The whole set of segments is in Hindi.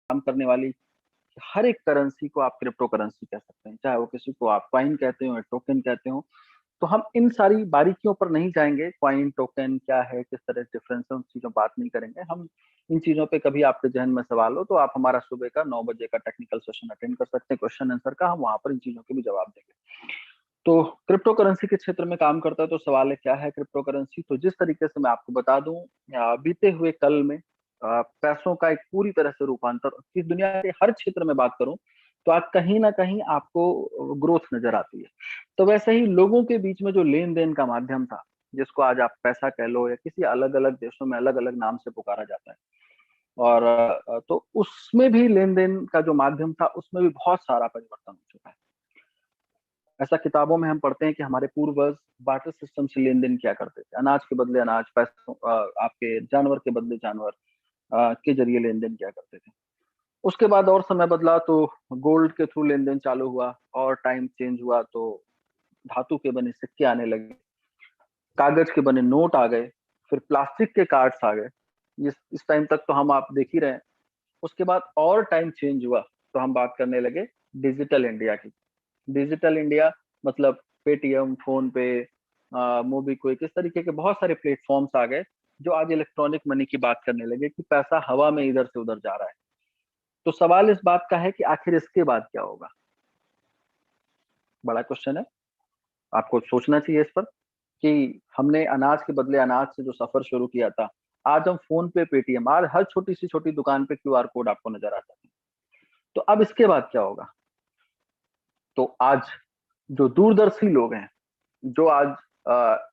काम करने वाली हर एक करेंसी को आप क्रिप्टो करेंसी कह सकते हैं, चाहे वो किसी को आप कॉइन कहते हो या टोकन कहते हो। तो हम इन सारी बारीकियों पर नहीं जाएंगे, कॉइन टोकन क्या है, किस तरह डिफरेंस है, उन चीजों बात नहीं करेंगे हम। इन चीजों पे कभी आपके जहन में सवाल हो तो आप हमारा सुबह का 9 बजे का टेक्निकल सेशन अटेंड कर सकते हैं, क्वेश्चन आंसर का, हम वहां पर इन चीजों के भी जवाब देंगे। तो क्रिप्टो करेंसी के क्षेत्र में काम करता है, तो सवाल है क्या है क्रिप्टो करेंसी। तो जिस तरीके से मैं आपको बता दूं, बीते हुए कल में पैसों का एक पूरी तरह से रूपांतर, इस दुनिया के हर क्षेत्र में बात करूं तो आज कहीं ना कहीं आपको ग्रोथ नजर आती है। तो वैसे ही लोगों के बीच में जो लेन देन का माध्यम था, जिसको आज आप पैसा कह लो या किसी अलग अलग देशों में अलग अलग नाम से पुकारा जाता है, और तो उसमें भी लेन देन का जो माध्यम था उसमें भी बहुत सारा परिवर्तन हो चुका है। ऐसा किताबों में हम पढ़ते हैं कि हमारे पूर्वज बार्टर सिस्टम से लेन देन किया करते थे, अनाज के बदले अनाज, पैसों आपके जानवर के बदले जानवर के जरिए लेन देन किया करते थे। उसके बाद और समय बदला तो गोल्ड के थ्रू लेन देन चालू हुआ, और टाइम चेंज हुआ तो धातु के बने सिक्के आने लगे, कागज के बने नोट आ गए, फिर प्लास्टिक के कार्ड्स आ गए। इस टाइम तक तो हम आप देख ही रहे हैं। उसके बाद और टाइम चेंज हुआ तो हम बात करने लगे डिजिटल इंडिया की। डिजिटल इंडिया मतलब पेटीएम, फोन पे, मोबीक्विक, इस तरीके के बहुत सारे प्लेटफॉर्म्स आ गए जो आज इलेक्ट्रॉनिक मनी की बात करने लगे कि पैसा हवा में इधर से उधर जा रहा है। तो सवाल इस बात का है कि आखिर इसके बाद क्या होगा। बड़ा क्वेश्चन है, आपको सोचना चाहिए इस पर कि हमने अनाज के बदले अनाज से जो सफर शुरू किया था, आज हम फोन पे, पेटीएम, आज हर छोटी सी छोटी दुकान पे क्यूआर कोड आपको नजर आता है। तो अब इसके बाद क्या होगा। तो आज जो दूरदर्शी लोग हैं, जो आज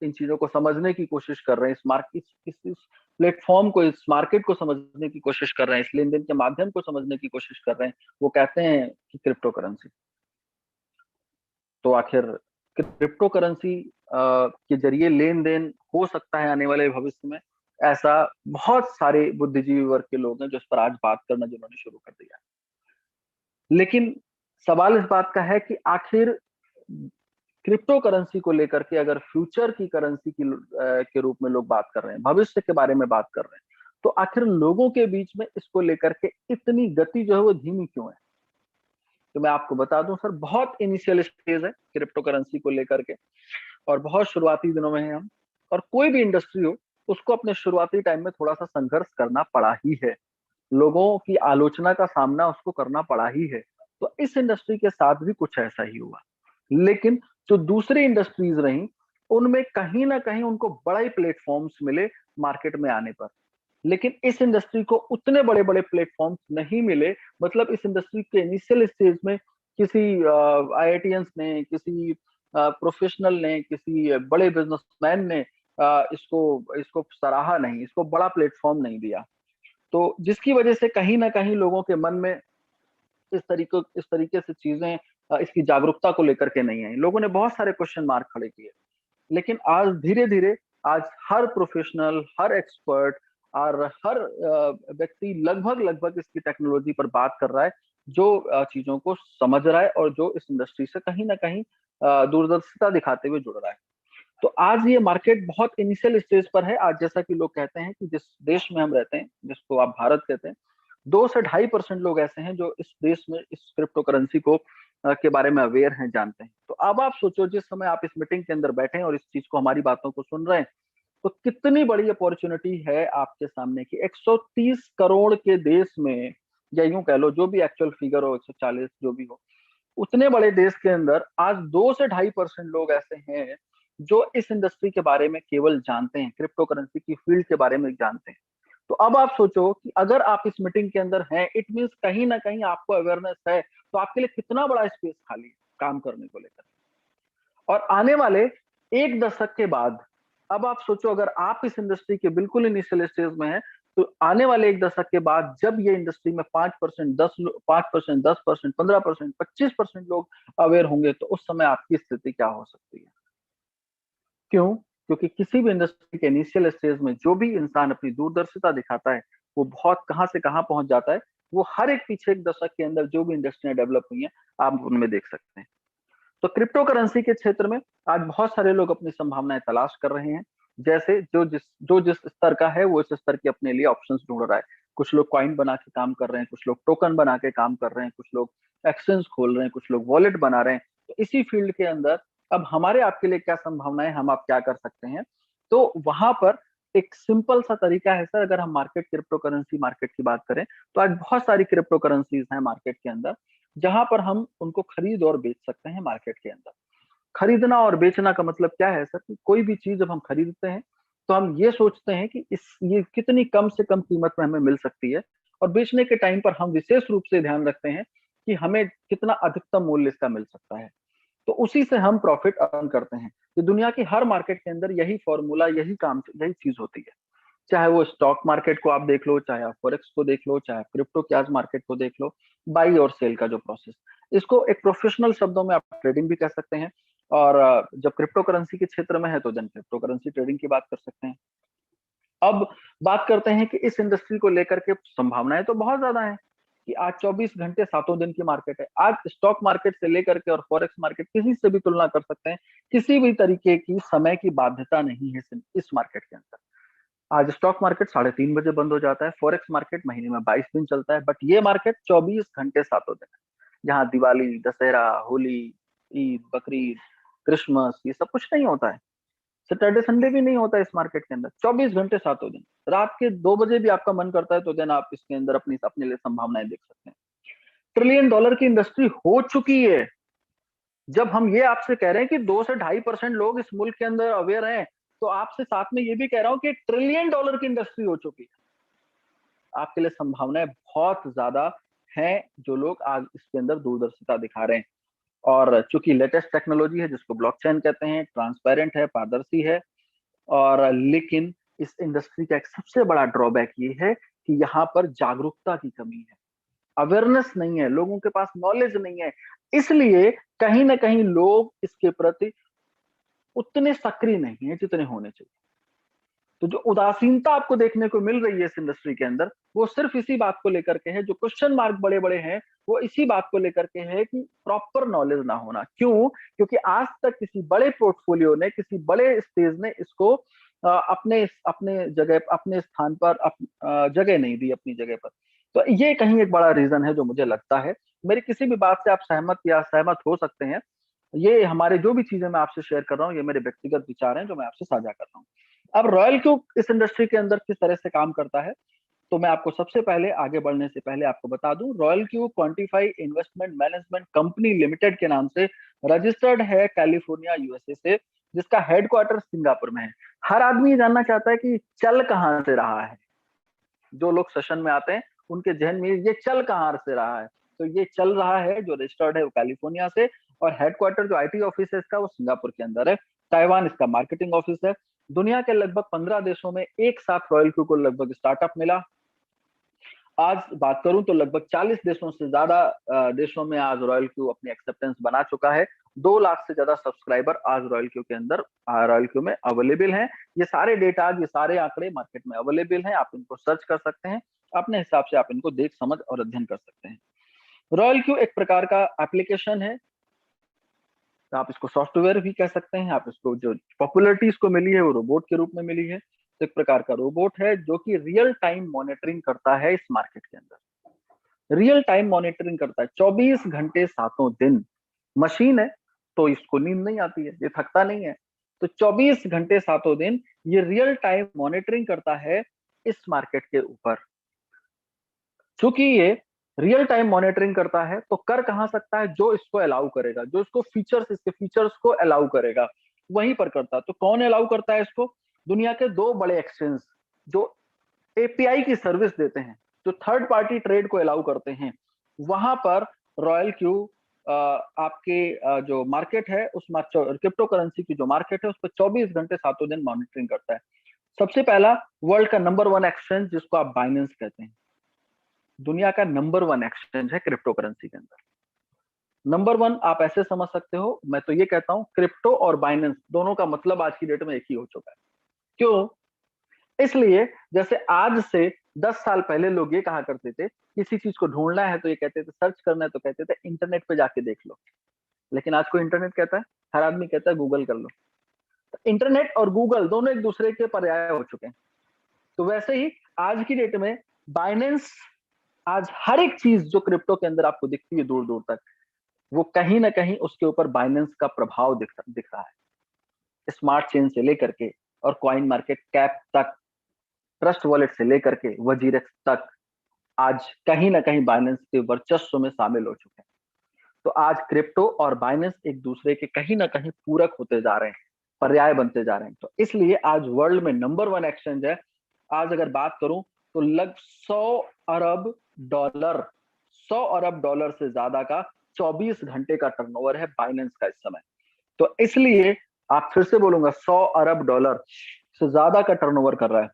इन चीजों को समझने की कोशिश कर रहे हैं, इस मार्केट, इस प्लेटफॉर्म को, इस मार्केट को समझने की कोशिश कर रहे हैं, इस लेन देन के माध्यम को समझने की कोशिश कर रहे हैं, वो कहते हैं कि क्रिप्टो करेंसी। तो आखिर क्रिप्टो करेंसी के जरिए लेन देन हो सकता है आने वाले भविष्य में, ऐसा बहुत सारे बुद्धिजीवी वर्ग के लोग हैं जो इस पर आज बात करना जिन्होंने शुरू कर दिया है। लेकिन सवाल इस बात का है कि आखिर क्रिप्टो करेंसी को लेकर के अगर फ्यूचर की करेंसी की के रूप में लोग बात कर रहे हैं, भविष्य के बारे में बात कर रहे हैं, तो आखिर लोगों के बीच में इसको लेकर के इतनी गति जो है वो धीमी क्यों है। तो मैं आपको बता दूं सर, बहुत इनिशियल स्टेज है क्रिप्टो करेंसी को लेकर के, और बहुत शुरुआती दिनों में हैं हम। और कोई भी इंडस्ट्री हो, उसको अपने शुरुआती टाइम में थोड़ा सा संघर्ष करना पड़ा ही है, लोगों की आलोचना का सामना उसको करना पड़ा ही है। तो इस इंडस्ट्री के साथ भी कुछ ऐसा ही हुआ। लेकिन जो दूसरी इंडस्ट्रीज रही, उनमें कहीं ना कहीं उनको बड़ा ही प्लेटफॉर्म्स मिले मार्केट में आने पर। लेकिन इस इंडस्ट्री को उतने बड़े बड़े प्लेटफॉर्म्स नहीं मिले। मतलब इस इंडस्ट्री के इनिशियल स्टेज में किसी आईआईटियंस ने, किसी प्रोफेशनल ने, किसी बड़े बिजनेसमैन ने इसको इसको सराहा नहीं, इसको बड़ा प्लेटफॉर्म नहीं दिया। तो जिसकी वजह से कहीं ना कहीं लोगों के मन में इस तरीके से चीजें, इसकी जागरूकता को लेकर के नहीं आई, लोगों ने बहुत सारे क्वेश्चन मार्क खड़े किए। लेकिन आज धीरे धीरे, आज हर प्रोफेशनल, हर एक्सपर्ट और हर व्यक्ति लगभग लगभग इसकी टेक्नोलॉजी पर बात कर रहा है, जो चीजों को समझ रहा है और जो इस इंडस्ट्री से कहीं ना कहीं दूरदर्शिता दिखाते हुए जुड़ रहा है। तो आज ये मार्केट बहुत इनिशियल स्टेज पर है। आज जैसा कि लोग कहते हैं कि जिस देश में हम रहते हैं, जिसको आप भारत कहते हैं, 2 से 2.5% लोग ऐसे हैं जो इस देश में इस क्रिप्टो करेंसी को के बारे में अवेयर हैं, जानते हैं। तो अब आप सोचो, जिस समय आप इस मीटिंग के अंदर बैठे हैं और इस चीज को, हमारी बातों को सुन रहे हैं, तो कितनी बड़ी अपॉर्चुनिटी है आपके सामने की 130 करोड़ के देश में, या यूं कह लो जो भी एक्चुअल फिगर हो, 140 जो भी हो, उतने बड़े देश के अंदर आज 2 से 2.5% लोग ऐसे हैं जो इस इंडस्ट्री के बारे में केवल जानते हैं, क्रिप्टो करेंसी की फील्ड के बारे में जानते हैं। तो अब आप सोचो कि अगर आप इस मीटिंग के अंदर हैं, इट मींस कहीं ना कहीं आपको अवेयरनेस है, तो आपके लिए कितना बड़ा स्पेस खाली है काम करने को लेकर। और आने वाले 1 दशक के बाद, अब आप सोचो अगर आप इस इंडस्ट्री के बिल्कुल इनिशियल स्टेज में हैं, तो आने वाले 1 दशक के बाद जब ये इंडस्ट्री में 5%, 5%, 10%, 15%, 25% लोग अवेयर होंगे, तो उस समय आपकी स्थिति क्या हो सकती है। क्यों? क्योंकि किसी भी इंडस्ट्री के इनिशियल स्टेज में जो भी इंसान अपनी दूरदर्शिता दिखाता है, वो बहुत कहां से कहां पहुंच जाता है। वो हर एक पीछे 1 दशक के अंदर जो भी इंडस्ट्रियां डेवलप हुई हैं, आप उनमें देख सकते हैं। तो क्रिप्टो करेंसी के क्षेत्र में आज बहुत सारे लोग अपनी संभावनाएं तलाश कर रहे हैं। जैसे जो जिस स्तर का है, वो इस स्तर के अपने लिए ऑप्शंस ढूंढ रहा है। कुछ लोग कॉइन बना के काम कर रहे हैं, कुछ लोग टोकन बना के काम कर रहे हैं, कुछ लोग एक्सचेंज खोल रहे हैं, कुछ लोग वॉलेट बना रहे हैं। तो इसी फील्ड के अंदर अब हमारे आपके लिए क्या संभावनाएं, हम आप क्या कर सकते हैं। तो वहां पर एक सिंपल सा तरीका है सर, अगर हम मार्केट क्रिप्टो करेंसी मार्केट की बात करें तो आज बहुत सारी क्रिप्टो करेंसीज हैं मार्केट के अंदर, जहां पर हम उनको खरीद और बेच सकते हैं मार्केट के अंदर। खरीदना और बेचना का मतलब क्या है सर, कि कोई भी चीज जब हम खरीदते हैं तो हम ये सोचते हैं कि ये कितनी कम से कम कीमत में हमें मिल सकती है, और बेचने के टाइम पर हम विशेष रूप से ध्यान रखते हैं कि हमें कितना अधिकतम मूल्य इसका मिल सकता है। तो उसी से हम प्रॉफिट अर्न करते हैं। तो दुनिया की हर मार्केट के अंदर यही फॉर्मूला, यही काम, यही चीज होती है। चाहे वो स्टॉक मार्केट को आप देख लो, चाहे आप फॉरेक्स को देख लो, चाहे आप क्रिप्टो कैश मार्केट को देख लो, बाई और सेल का जो प्रोसेस, इसको एक प्रोफेशनल शब्दों में आप ट्रेडिंग भी कह सकते हैं। और जब क्रिप्टो करेंसी के क्षेत्र में है तो देन क्रिप्टो करेंसी ट्रेडिंग की बात कर सकते हैं। अब बात करते हैं कि इस इंडस्ट्री को लेकर के संभावनाएं तो बहुत ज्यादा है, कि आज 24 घंटे सातों दिन की मार्केट है। आज स्टॉक मार्केट से लेकर के और फॉरेक्स मार्केट किसी से भी तुलना कर सकते हैं, किसी भी तरीके की समय की बाध्यता नहीं है इस मार्केट के अंदर। आज स्टॉक मार्केट 3:30 बजे बंद हो जाता है, फॉरेक्स मार्केट महीने में 22 दिन चलता है, बट ये मार्केट 24 घंटे सातों दिन है, जहाँ दिवाली, दशहरा, होली, ईद, बकरीद, क्रिसमस, ये सब कुछ नहीं होता है। सैटरडे संडे भी नहीं होता है इस मार्केट के अंदर। 24 घंटे सातों दिन, रात के 2 बजे भी आपका मन करता है तो देन आप इसके अंदर अपनी अपने लिए संभावनाएं देख सकते हैं। ट्रिलियन डॉलर की इंडस्ट्री हो चुकी है। जब हम ये आपसे कह रहे हैं कि 2 से 2.5% लोग इस मुल्क के अंदर अवेयर हैं, तो आपसे साथ में ये भी कह रहा हूं कि ट्रिलियन डॉलर की इंडस्ट्री हो चुकी है। आपके लिए संभावनाएं बहुत ज्यादा हैं, जो लोग आज इसके अंदर दूरदर्शिता दिखा रहे हैं। और चूंकि लेटेस्ट टेक्नोलॉजी है, जिसको ब्लॉकचेन कहते हैं, ट्रांसपेरेंट है, पारदर्शी है, और लेकिन इस इंडस्ट्री का एक सबसे बड़ा ड्रॉबैक ये है कि यहाँ पर जागरूकता की कमी है, अवेयरनेस नहीं है, लोगों के पास नॉलेज नहीं है। इसलिए कहीं ना कहीं लोग इसके प्रति उतने सक्रिय नहीं है जितने होने चाहिए। तो जो उदासीनता आपको देखने को मिल रही है इस इंडस्ट्री के अंदर, वो सिर्फ इसी बात को लेकर के है। जो क्वेश्चन मार्क बड़े बड़े हैं, वो इसी बात को लेकर के है कि प्रॉपर नॉलेज ना होना। क्यों? क्योंकि आज तक किसी बड़े पोर्टफोलियो ने, किसी बड़े स्टेज ने इसको अपने अपने जगह, अपने स्थान पर जगह नहीं दी अपनी जगह पर। तो ये कहीं एक बड़ा रीजन है जो मुझे लगता है। मेरी किसी भी बात से आप सहमत या सहमत हो सकते हैं। ये हमारे जो भी चीजें मैं आपसे शेयर कर रहा हूँ, ये मेरे व्यक्तिगत विचार हैं जो मैं आपसे साझा कर रहा हूँ। अब रॉयल क्यू इस इंडस्ट्री के अंदर किस तरह से काम करता है, तो मैं आपको सबसे पहले, आगे बढ़ने से पहले आपको बता दूं, royal Q quantify investment management company limited के नाम से रजिस्टर्ड है कैलिफोर्निया, यूएसए से, जिसका हेडक्वार्टर सिंगापुर में है। हर आदमी ये जानना चाहता है कि चल कहां से रहा है। जो लोग सेशन में आते हैं उनके जहन में ये चल कहां से रहा है, तो ये चल रहा है जो रजिस्टर्ड है वो कैलिफोर्निया से, और हेडक्वार्टर जो आईटी ऑफिस है इसका, वो सिंगापुर के अंदर है। ताइवान इसका मार्केटिंग ऑफिस है। दुनिया के लगभग 15 देशों में एक साथ रॉयल क्यू को लगभग स्टार्टअप मिला। आज बात करूं तो लगभग 40 देशों से ज्यादा देशों में आज रॉयल क्यू अपनी एक्सेप्टेंस बना चुका है। 2 लाख से ज्यादा सब्सक्राइबर आज रॉयल क्यू के अंदर, रॉयल क्यू में अवेलेबल हैं। ये सारे डेटा, ये सारे आंकड़े मार्केट में अवेलेबल हैं, आप इनको सर्च कर सकते हैं, अपने हिसाब से आप इनको देख, समझ और अध्ययन कर सकते हैं। रॉयल क्यू एक प्रकार का एप्लीकेशन है, आप इसको सॉफ्टवेयर भी कह सकते हैं। आप इसको, जो पॉपुलरिटी इसको मिली है वो रोबोट के रूप में मिली है। तो एक प्रकार का रोबोट है जो कि रियल टाइम मॉनिटरिंग करता है इस मार्केट के अंदर। रियल टाइम मॉनिटरिंग करता है 24 घंटे सातों दिन। मशीन है तो इसको नींद नहीं आती है, ये थकता नहीं है। तो 24 घंटे सातों दिन ये रियल टाइम मॉनिटरिंग करता है इस मार्केट के ऊपर। चूंकि ये रियल टाइम मॉनिटरिंग करता है तो कर कहां सकता है, जो इसको अलाउ करेगा, जो इसको फीचर्स, इसके फीचर्स को अलाउ करेगा, वहीं पर करता है। तो कौन अलाउ करता है इसको? दुनिया के 2 बड़े एक्सचेंज जो एपीआई की सर्विस देते हैं, जो थर्ड पार्टी ट्रेड को अलाउ करते हैं, वहां पर रॉयल क्यू आपके जो मार्केट है, उस क्रिप्टो करेंसी की जो मार्केट है, उस पर 24 घंटे सातों दिन मॉनिटरिंग करता है। सबसे पहला, वर्ल्ड का नंबर 1 एक्सचेंज जिसको आप बाइनेंस कहते हैं, दुनिया का नंबर 1 एक्सचेंज है क्रिप्टो करेंसी के अंदर। नंबर 1 आप ऐसे समझ सकते हो, मैं तो ये कहता हूं क्रिप्टो और बाइनेंस दोनों का मतलब आज की डेट में एक ही हो चुका है। क्यों? इसलिए जैसे आज से 10 साल पहले लोग ये कहा करते थे, किसी चीज को ढूंढना है तो ये कहते थे, सर्च करना है तो कहते थे इंटरनेट पे जाके देख लो। लेकिन आज कोई इंटरनेट कहता है? हर आदमी कहता है गूगल कर लो। तो इंटरनेट और गूगल दोनों एक दूसरे के पर्याय हो चुके हैं। तो वैसे ही आज की डेट में बाइनेंस आज हर एक चीज जो क्रिप्टो के अंदर आपको दिखती है दूर दूर तक, वो कहीं ना कहीं उसके ऊपर बाइनेंस का प्रभाव दिख रहा है। स्मार्ट चेन से लेकर के और कॉइन मार्केट कैप तक, ट्रस्ट वॉलेट से लेकर के वजीरेक्स तक, आज कहीं ना कहीं बाइनेंस के वर्चस्व में शामिल हो चुके हैं। तो आज क्रिप्टो और बाइनेंस एक दूसरे के कहीं ना कहीं पूरक होते जा रहे हैं, पर्याय बनते जा रहे हैं। तो इसलिए आज वर्ल्ड में नंबर 1 एक्सचेंज है। आज अगर बात करूं तो लगभग 100 अरब डॉलर से ज्यादा का 24 घंटे का टर्नओवर है बाइनेंस का इस समय। तो इसलिए आप फिर से बोलूंगा, 100 अरब डॉलर से ज्यादा का टर्नओवर कर रहा है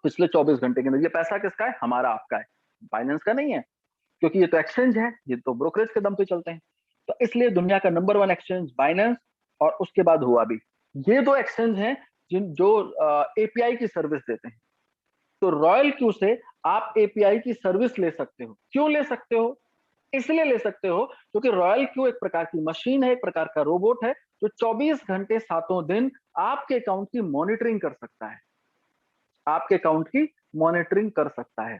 पिछले 24 घंटे के अंदर। ये पैसा किसका है? हमारा, आपका है, बाइनेंस का नहीं है, क्योंकि ये तो एक्सचेंज है, ये तो ब्रोकरेज के दम पे चलते हैं। तो इसलिए दुनिया का नंबर 1 एक्सचेंज बाइनेंस, और उसके बाद हुआ भी। ये दो एक्सचेंज हैं जो एपीआई की सर्विस देते हैं। तो रॉयल क्यू से आप एपीआई की सर्विस ले सकते हो। क्यों ले सकते हो? इसलिए ले सकते हो क्योंकि रॉयल क्यू एक प्रकार की मशीन है, एक प्रकार का रोबोट है, जो 24 घंटे सातों दिन आपके अकाउंट की मॉनिटरिंग कर सकता है। आपके अकाउंट की मॉनिटरिंग कर सकता है।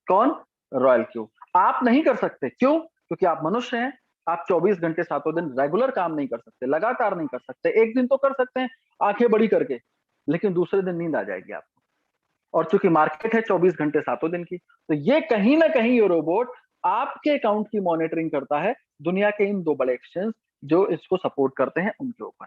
कौन? Royal Q. आप नहीं कर सकते। क्यों? क्योंकि आप मनुष्य हैं। आप 24 घंटे सातों दिन रेगुलर काम नहीं कर सकते, लगातार नहीं कर सकते। एक दिन तो कर सकते हैं आंखें बड़ी करके, लेकिन दूसरे दिन नींद आ जाएगी आपको। और चूंकि मार्केट है 24 घंटे सातों दिन की, तो ये कहीं ना कहीं ये रोबोट आपके अकाउंट की मॉनिटरिंग करता है, दुनिया के इन दो बड़े एक्सचेंज जो इसको सपोर्ट करते हैं उनके ऊपर।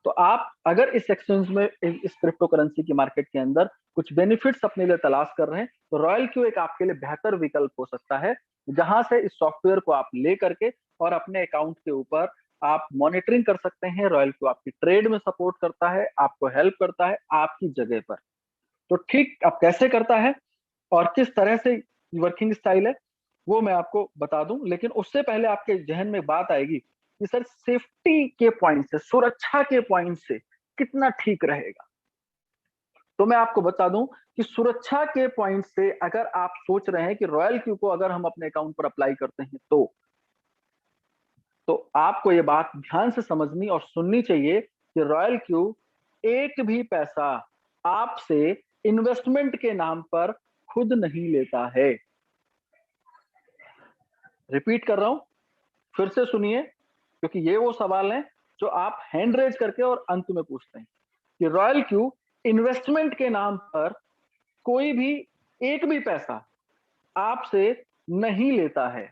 तो आप अगर इस एक्सचेंज में, इस क्रिप्टो करेंसी की मार्केट के अंदर कुछ बेनिफिट्स अपने लिए तलाश कर रहे हैं, तो रॉयल क्यू एक आपके लिए बेहतर विकल्प हो सकता है, जहां से इस सॉफ्टवेयर को आप ले करके और अपने अकाउंट के ऊपर आप मॉनिटरिंग कर सकते हैं। रॉयल क्यू आपकी ट्रेड में सपोर्ट करता है, आपको हेल्प करता है आपकी जगह पर। तो ठीक अब कैसे करता है और किस तरह से वर्किंग स्टाइल है, वो मैं आपको बता दूं, लेकिन उससे पहले आपके जहन में बात आएगी कि सर सेफ्टी के पॉइंट से, सुरक्षा के पॉइंट से कितना ठीक रहेगा। तो मैं आपको बता दूं कि सुरक्षा के पॉइंट से अगर आप सोच रहे हैं कि रॉयल क्यू को अगर हम अपने अकाउंट पर अप्लाई करते हैं, तो आपको ये बात ध्यान से समझनी और सुननी चाहिए कि रॉयल क्यू एक भी पैसा आपसे इन्वेस्टमेंट के नाम पर खुद नहीं लेता है। रिपीट कर रहा हूं, फिर से सुनिए, क्योंकि ये वो सवाल हैं जो आप हैंड रेज करके और अंत में पूछते हैं कि रॉयल क्यू इन्वेस्टमेंट के नाम पर कोई भी एक भी पैसा आपसे नहीं लेता है।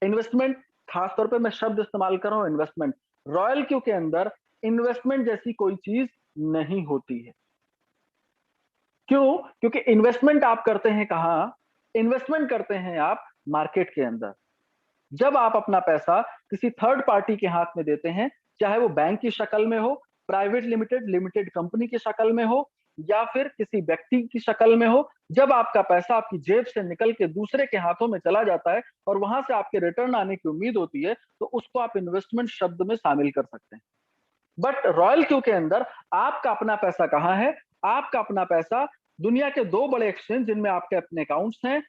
इन्वेस्टमेंट, खासतौर पे मैं शब्द इस्तेमाल कर रहा हूं इन्वेस्टमेंट। रॉयल क्यू के अंदर इन्वेस्टमेंट जैसी कोई चीज नहीं होती है। क्यों? क्योंकि इन्वेस्टमेंट आप करते हैं कहां? इन्वेस्टमेंट करते हैं आप मार्केट के अंदर। जब आप अपना पैसा किसी थर्ड पार्टी के हाथ में देते हैं, चाहे वो बैंक की शक्ल में हो, प्राइवेट लिमिटेड, लिमिटेड कंपनी की शक्ल में हो, या फिर किसी व्यक्ति की शक्ल में हो, जब आपका पैसा आपकी जेब से निकल के दूसरे के हाथों में चला जाता है और वहां से आपके रिटर्न आने की उम्मीद होती है, तो उसको आप इन्वेस्टमेंट शब्द में शामिल कर सकते हैं। बट रॉयल क्यू के अंदर आपका अपना पैसा कहां है? आपका अपना पैसा दुनिया के दो बड़े एक्सचेंज जिनमें आपके अपने अकाउंट्स हैं,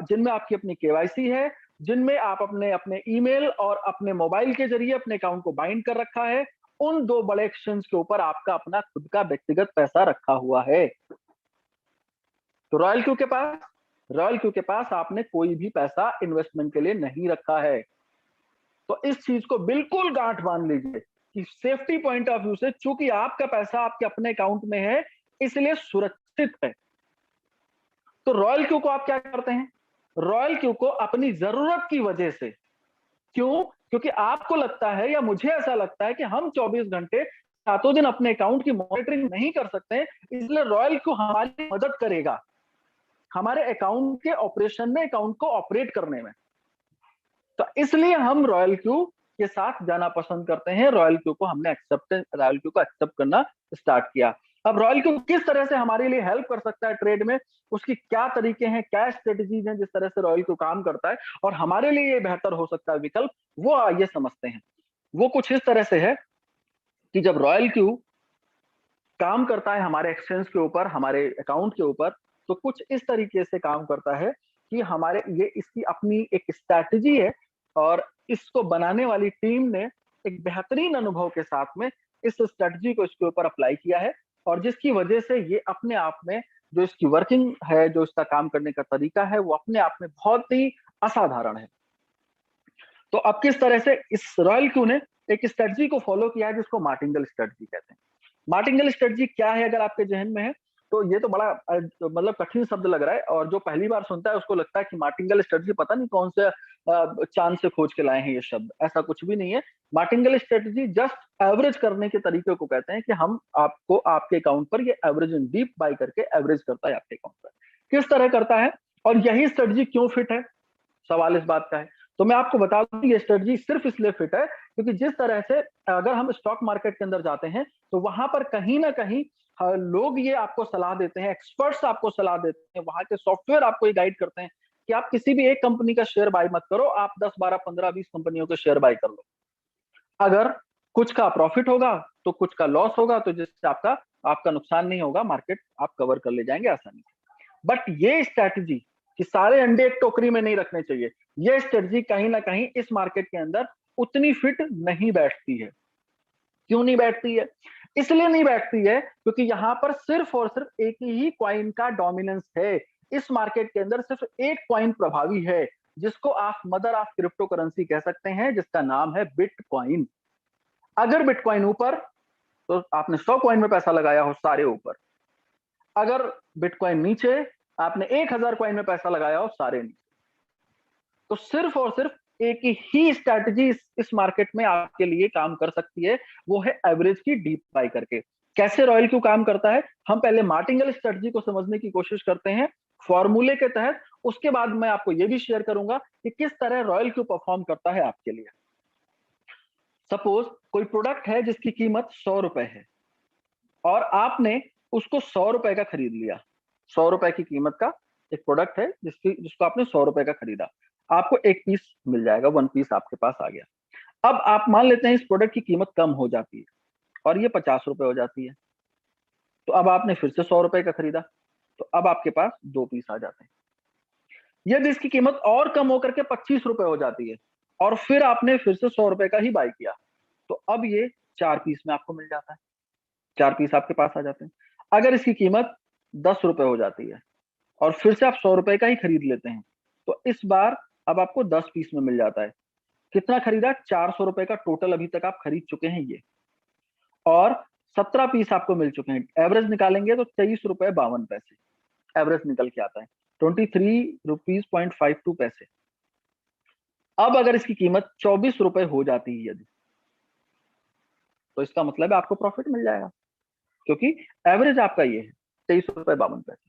जिनमें आपकी अपनी केवाईसी है, जिनमें आप अपने अपने ईमेल और अपने मोबाइल के जरिए अपने अकाउंट को बाइंड कर रखा है, उन दो बड़े एक्सचेंज के ऊपर आपका अपना खुद का व्यक्तिगत पैसा रखा हुआ है। तो रॉयल क्यू के पास आपने कोई भी पैसा इन्वेस्टमेंट के लिए नहीं रखा है। तो इस चीज को बिल्कुल गांठ बांध लीजिए कि सेफ्टी पॉइंट ऑफ व्यू से, चूंकि आपका पैसा आपके अपने अकाउंट में है, इसलिए सुरक्षित है। तो रॉयल क्यू को आप क्या करते हैं? रॉयल क्यू को अपनी जरूरत की वजह से, क्यों? क्योंकि आपको लगता है या मुझे ऐसा लगता है कि हम 24 घंटे सातों दिन अपने अकाउंट की मॉनिटरिंग नहीं कर सकते, इसलिए रॉयल क्यू हमारी मदद करेगा हमारे अकाउंट के ऑपरेशन में, अकाउंट को ऑपरेट करने में। तो इसलिए हम रॉयल क्यू के साथ जाना पसंद करते हैं। रॉयल क्यू को एक्सेप्ट करना स्टार्ट किया। अब रॉयल क्यू किस तरह से हमारे लिए हेल्प कर सकता है ट्रेड में, उसकी क्या तरीके हैं, क्या स्ट्रेटेजीज हैं जिस तरह से रॉयल क्यू काम करता है और हमारे लिए ये बेहतर हो सकता है विकल्प, वो आइए समझते हैं। वो कुछ इस तरह से है कि जब रॉयल क्यू काम करता है हमारे एक्सचेंज के ऊपर, हमारे अकाउंट के ऊपर, तो कुछ इस तरीके से काम करता है कि हमारे ये इसकी अपनी एक स्ट्रैटेजी है और इसको बनाने वाली टीम ने एक बेहतरीन अनुभव के साथ में इस स्ट्रैटेजी को इसके ऊपर अप्लाई किया है, और जिसकी वजह से ये अपने आप में जो इसकी वर्किंग है, जो इसका काम करने का तरीका है, वो अपने आप में बहुत ही असाधारण है। तो अब किस तरह से इस रॉयल क्यू ने एक स्ट्रेटजी को फॉलो किया है जिसको मार्टिंगल स्ट्रेटजी कहते हैं। मार्टिंगल स्ट्रेटजी क्या है अगर आपके जहन में है तो ये तो बड़ा मतलब कठिन शब्द लग रहा है, और जो पहली बार सुनता है उसको लगता है कि मार्टिंगल स्ट्रेटजी पता नहीं कौन से चांद से खोज के लाए हैं ये शब्द। ऐसा कुछ भी नहीं है। मार्टिंगल स्ट्रेटजी जस्ट एवरेज करने के तरीके को कहते हैं कि हम आपको आपके अकाउंट पर ये एवरेज डीप बाई करके एवरेज करता है आपके अकाउंट पर। किस तरह करता है और यही स्ट्रेटजी क्यों फिट है, सवाल इस बात का है। तो मैं आपको बता दूं ये स्ट्रेटजी सिर्फ इसलिए फिट है क्योंकि जिस तरह से अगर हम स्टॉक मार्केट के अंदर जाते हैं तो वहां पर कहीं ना कहीं लोग ये आपको सलाह देते हैं, एक्सपर्ट्स आपको सलाह देते हैं, वहां के सॉफ्टवेयर आपको ये गाइड करते हैं कि आप किसी भी एक कंपनी का शेयर बाय मत करो, आप 10 12 15 20 कंपनियों के शेयर बाय कर लो। अगर कुछ का प्रॉफिट होगा तो कुछ का लॉस होगा, तो जिससे आपका आपका नुकसान नहीं होगा, मार्केट आप कवर कर ले जाएंगे आसानी से। बट ये स्ट्रैटेजी कि सारे अंडे एक टोकरी में नहीं रखने चाहिए, ये स्ट्रेटजी कहीं ना कहीं इस मार्केट के अंदर उतनी फिट नहीं बैठती है। क्यों नहीं बैठती है? इसलिए नहीं बैठती है क्योंकि यहां पर सिर्फ और सिर्फ एक ही कॉइन का डोमिनेंस है। इस मार्केट के अंदर सिर्फ एक कॉइन प्रभावी है जिसको आप मदर ऑफ क्रिप्टो करेंसी कह सकते हैं, जिसका नाम है बिटकॉइन। अगर बिटकॉइन ऊपर तो आपने 100 कॉइन में पैसा लगाया हो सारे ऊपर, अगर बिटकॉइन नीचे आपने 1000 कॉइन में पैसा लगाया हो सारे नीचे। तो सिर्फ और सिर्फ एक ही स्ट्रैटेजी इस मार्केट में आपके लिए काम कर सकती है, वो है एवरेज की डीप बाई करके। कैसे रॉयल क्यू काम करता है, हम पहले मार्टिंगल स्ट्रैटेजी को समझने की कोशिश करते हैं फॉर्मूले के तहत। उसके बाद मैं आपको यह भी शेयर करूंगा कि किस तरह रॉयल क्यू परफॉर्म करता है आपके लिए। सपोज कोई प्रोडक्ट है जिसकी कीमत 100 रुपए है और आपने उसको 100 रुपए का खरीद लिया। 100 रुपए की कीमत का एक प्रोडक्ट है जिसको आपने 100 रुपए का खरीदा, आपको एक पीस मिल जाएगा, 1 पीस आपके पास आ गया। अब आप मान लेते हैं इस प्रोडक्ट की कीमत कम हो जाती है और ये 50 रुपए हो जाती है, तो अब आपने फिर से 100 रुपए का खरीदा, तो अब आपके पास 2 पीस आ जाते हैं। यदि इसकी कीमत और कम होकर के 25 रुपए हो जाती है और फिर आपने फिर से 100 रुपए का ही बाय किया, तो अब ये 4 पीस में आपको मिल जाता है, 4 पीस आपके पास आ जाते हैं। अगर इसकी कीमत 10 रुपए हो जाती है और फिर से आप 100 रुपए का ही खरीद लेते हैं, तो इस बार अब आपको 10 पीस में मिल जाता है। कितना खरीदा? 400 रुपए का टोटल अभी तक आप खरीद चुके हैं ये, और 17 पीस आपको मिल चुके हैं। एवरेज निकालेंगे तो 23 रुपए 52 पैसे एवरेज निकल के आता है, 23 रुपीज.52 पैसे। अब अगर इसकी कीमत 24 रुपए हो जाती है यदि, तो इसका मतलब है आपको प्रॉफिट मिल जाएगा क्योंकि एवरेज आपका ये है 23 रुपए 52 पैसे।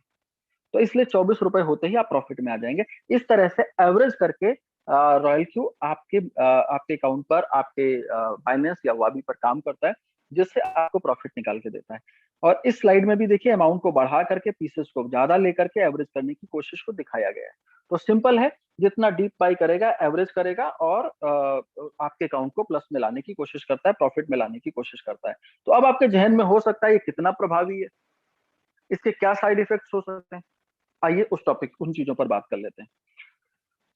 तो इसलिए 24 रुपए होते ही आप प्रॉफिट में आ जाएंगे। इस तरह से एवरेज करके रॉयल क्यू आपके अकाउंट पर, आपके बाइनेंस या वाबी पर काम करता है, जिससे आपको प्रॉफिट निकाल के देता है। और इस स्लाइड में भी देखिए अमाउंट को बढ़ा करके पीसेस को ज्यादा लेकर के एवरेज करने की कोशिश को दिखाया गया है। तो सिंपल है, जितना डीप बाई करेगा एवरेज करेगा और आपके अकाउंट को प्लस में लाने की कोशिश करता है, प्रॉफिट में लाने की कोशिश करता है। तो अब आपके जहन में हो सकता है ये कितना प्रभावी है, इसके क्या साइड इफेक्ट्स हो सकते हैं। आइए उस टॉपिक, उन चीजों पर बात कर लेते हैं।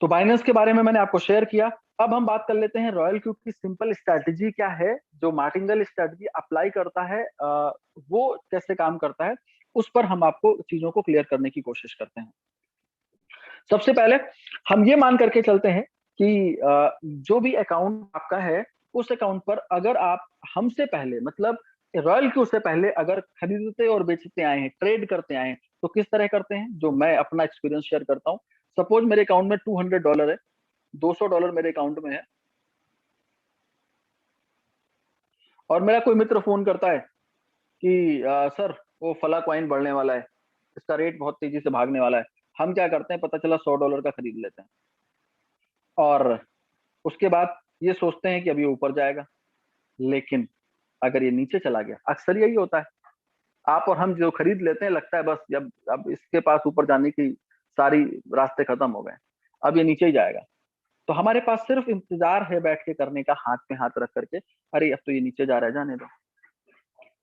तो बाइनेंस के बारे में मैंने आपको शेयर किया। अब हम बात कर लेते हैं रॉयल क्यू की सिंपल स्ट्रैटेजी क्या है, जो मार्टिंगल स्ट्रैटेजी अप्लाई करता है, वो कैसे काम करता है, उस पर हम आपको चीजों को क्लियर करने की कोशिश करते हैं। सबसे पहले हम ये मान करके चलते हैं कि जो भी अकाउंट आपका है, उस अकाउंट पर अगर आप हमसे पहले, मतलब रॉयल क्यू से पहले अगर खरीदते और बेचते आए हैं, ट्रेड करते आए हैं, तो किस तरह करते हैं, जो मैं अपना एक्सपीरियंस शेयर करता हूँ। सपोज मेरे अकाउंट में $200 है, $200 मेरे अकाउंट में है, और मेरा कोई मित्र फोन करता है कि सर वो फला कॉइन बढ़ने वाला है, इसका रेट बहुत तेजी से भागने वाला है। हम क्या करते हैं, पता चला $100 का खरीद लेते हैं, और उसके बाद ये सोचते हैं कि अभी ऊपर जाएगा। लेकिन अगर ये नीचे चला गया, अक्सर यही होता है, आप और हम जो खरीद लेते हैं, लगता है बस अब इसके पास ऊपर जाने की सारी रास्ते खत्म हो गए, अब ये नीचे ही जाएगा। तो हमारे पास सिर्फ इंतजार है बैठ के करने का, हाथ पे हाथ रख करके, अरे अब तो ये नीचे जा रहा है, जाने दो।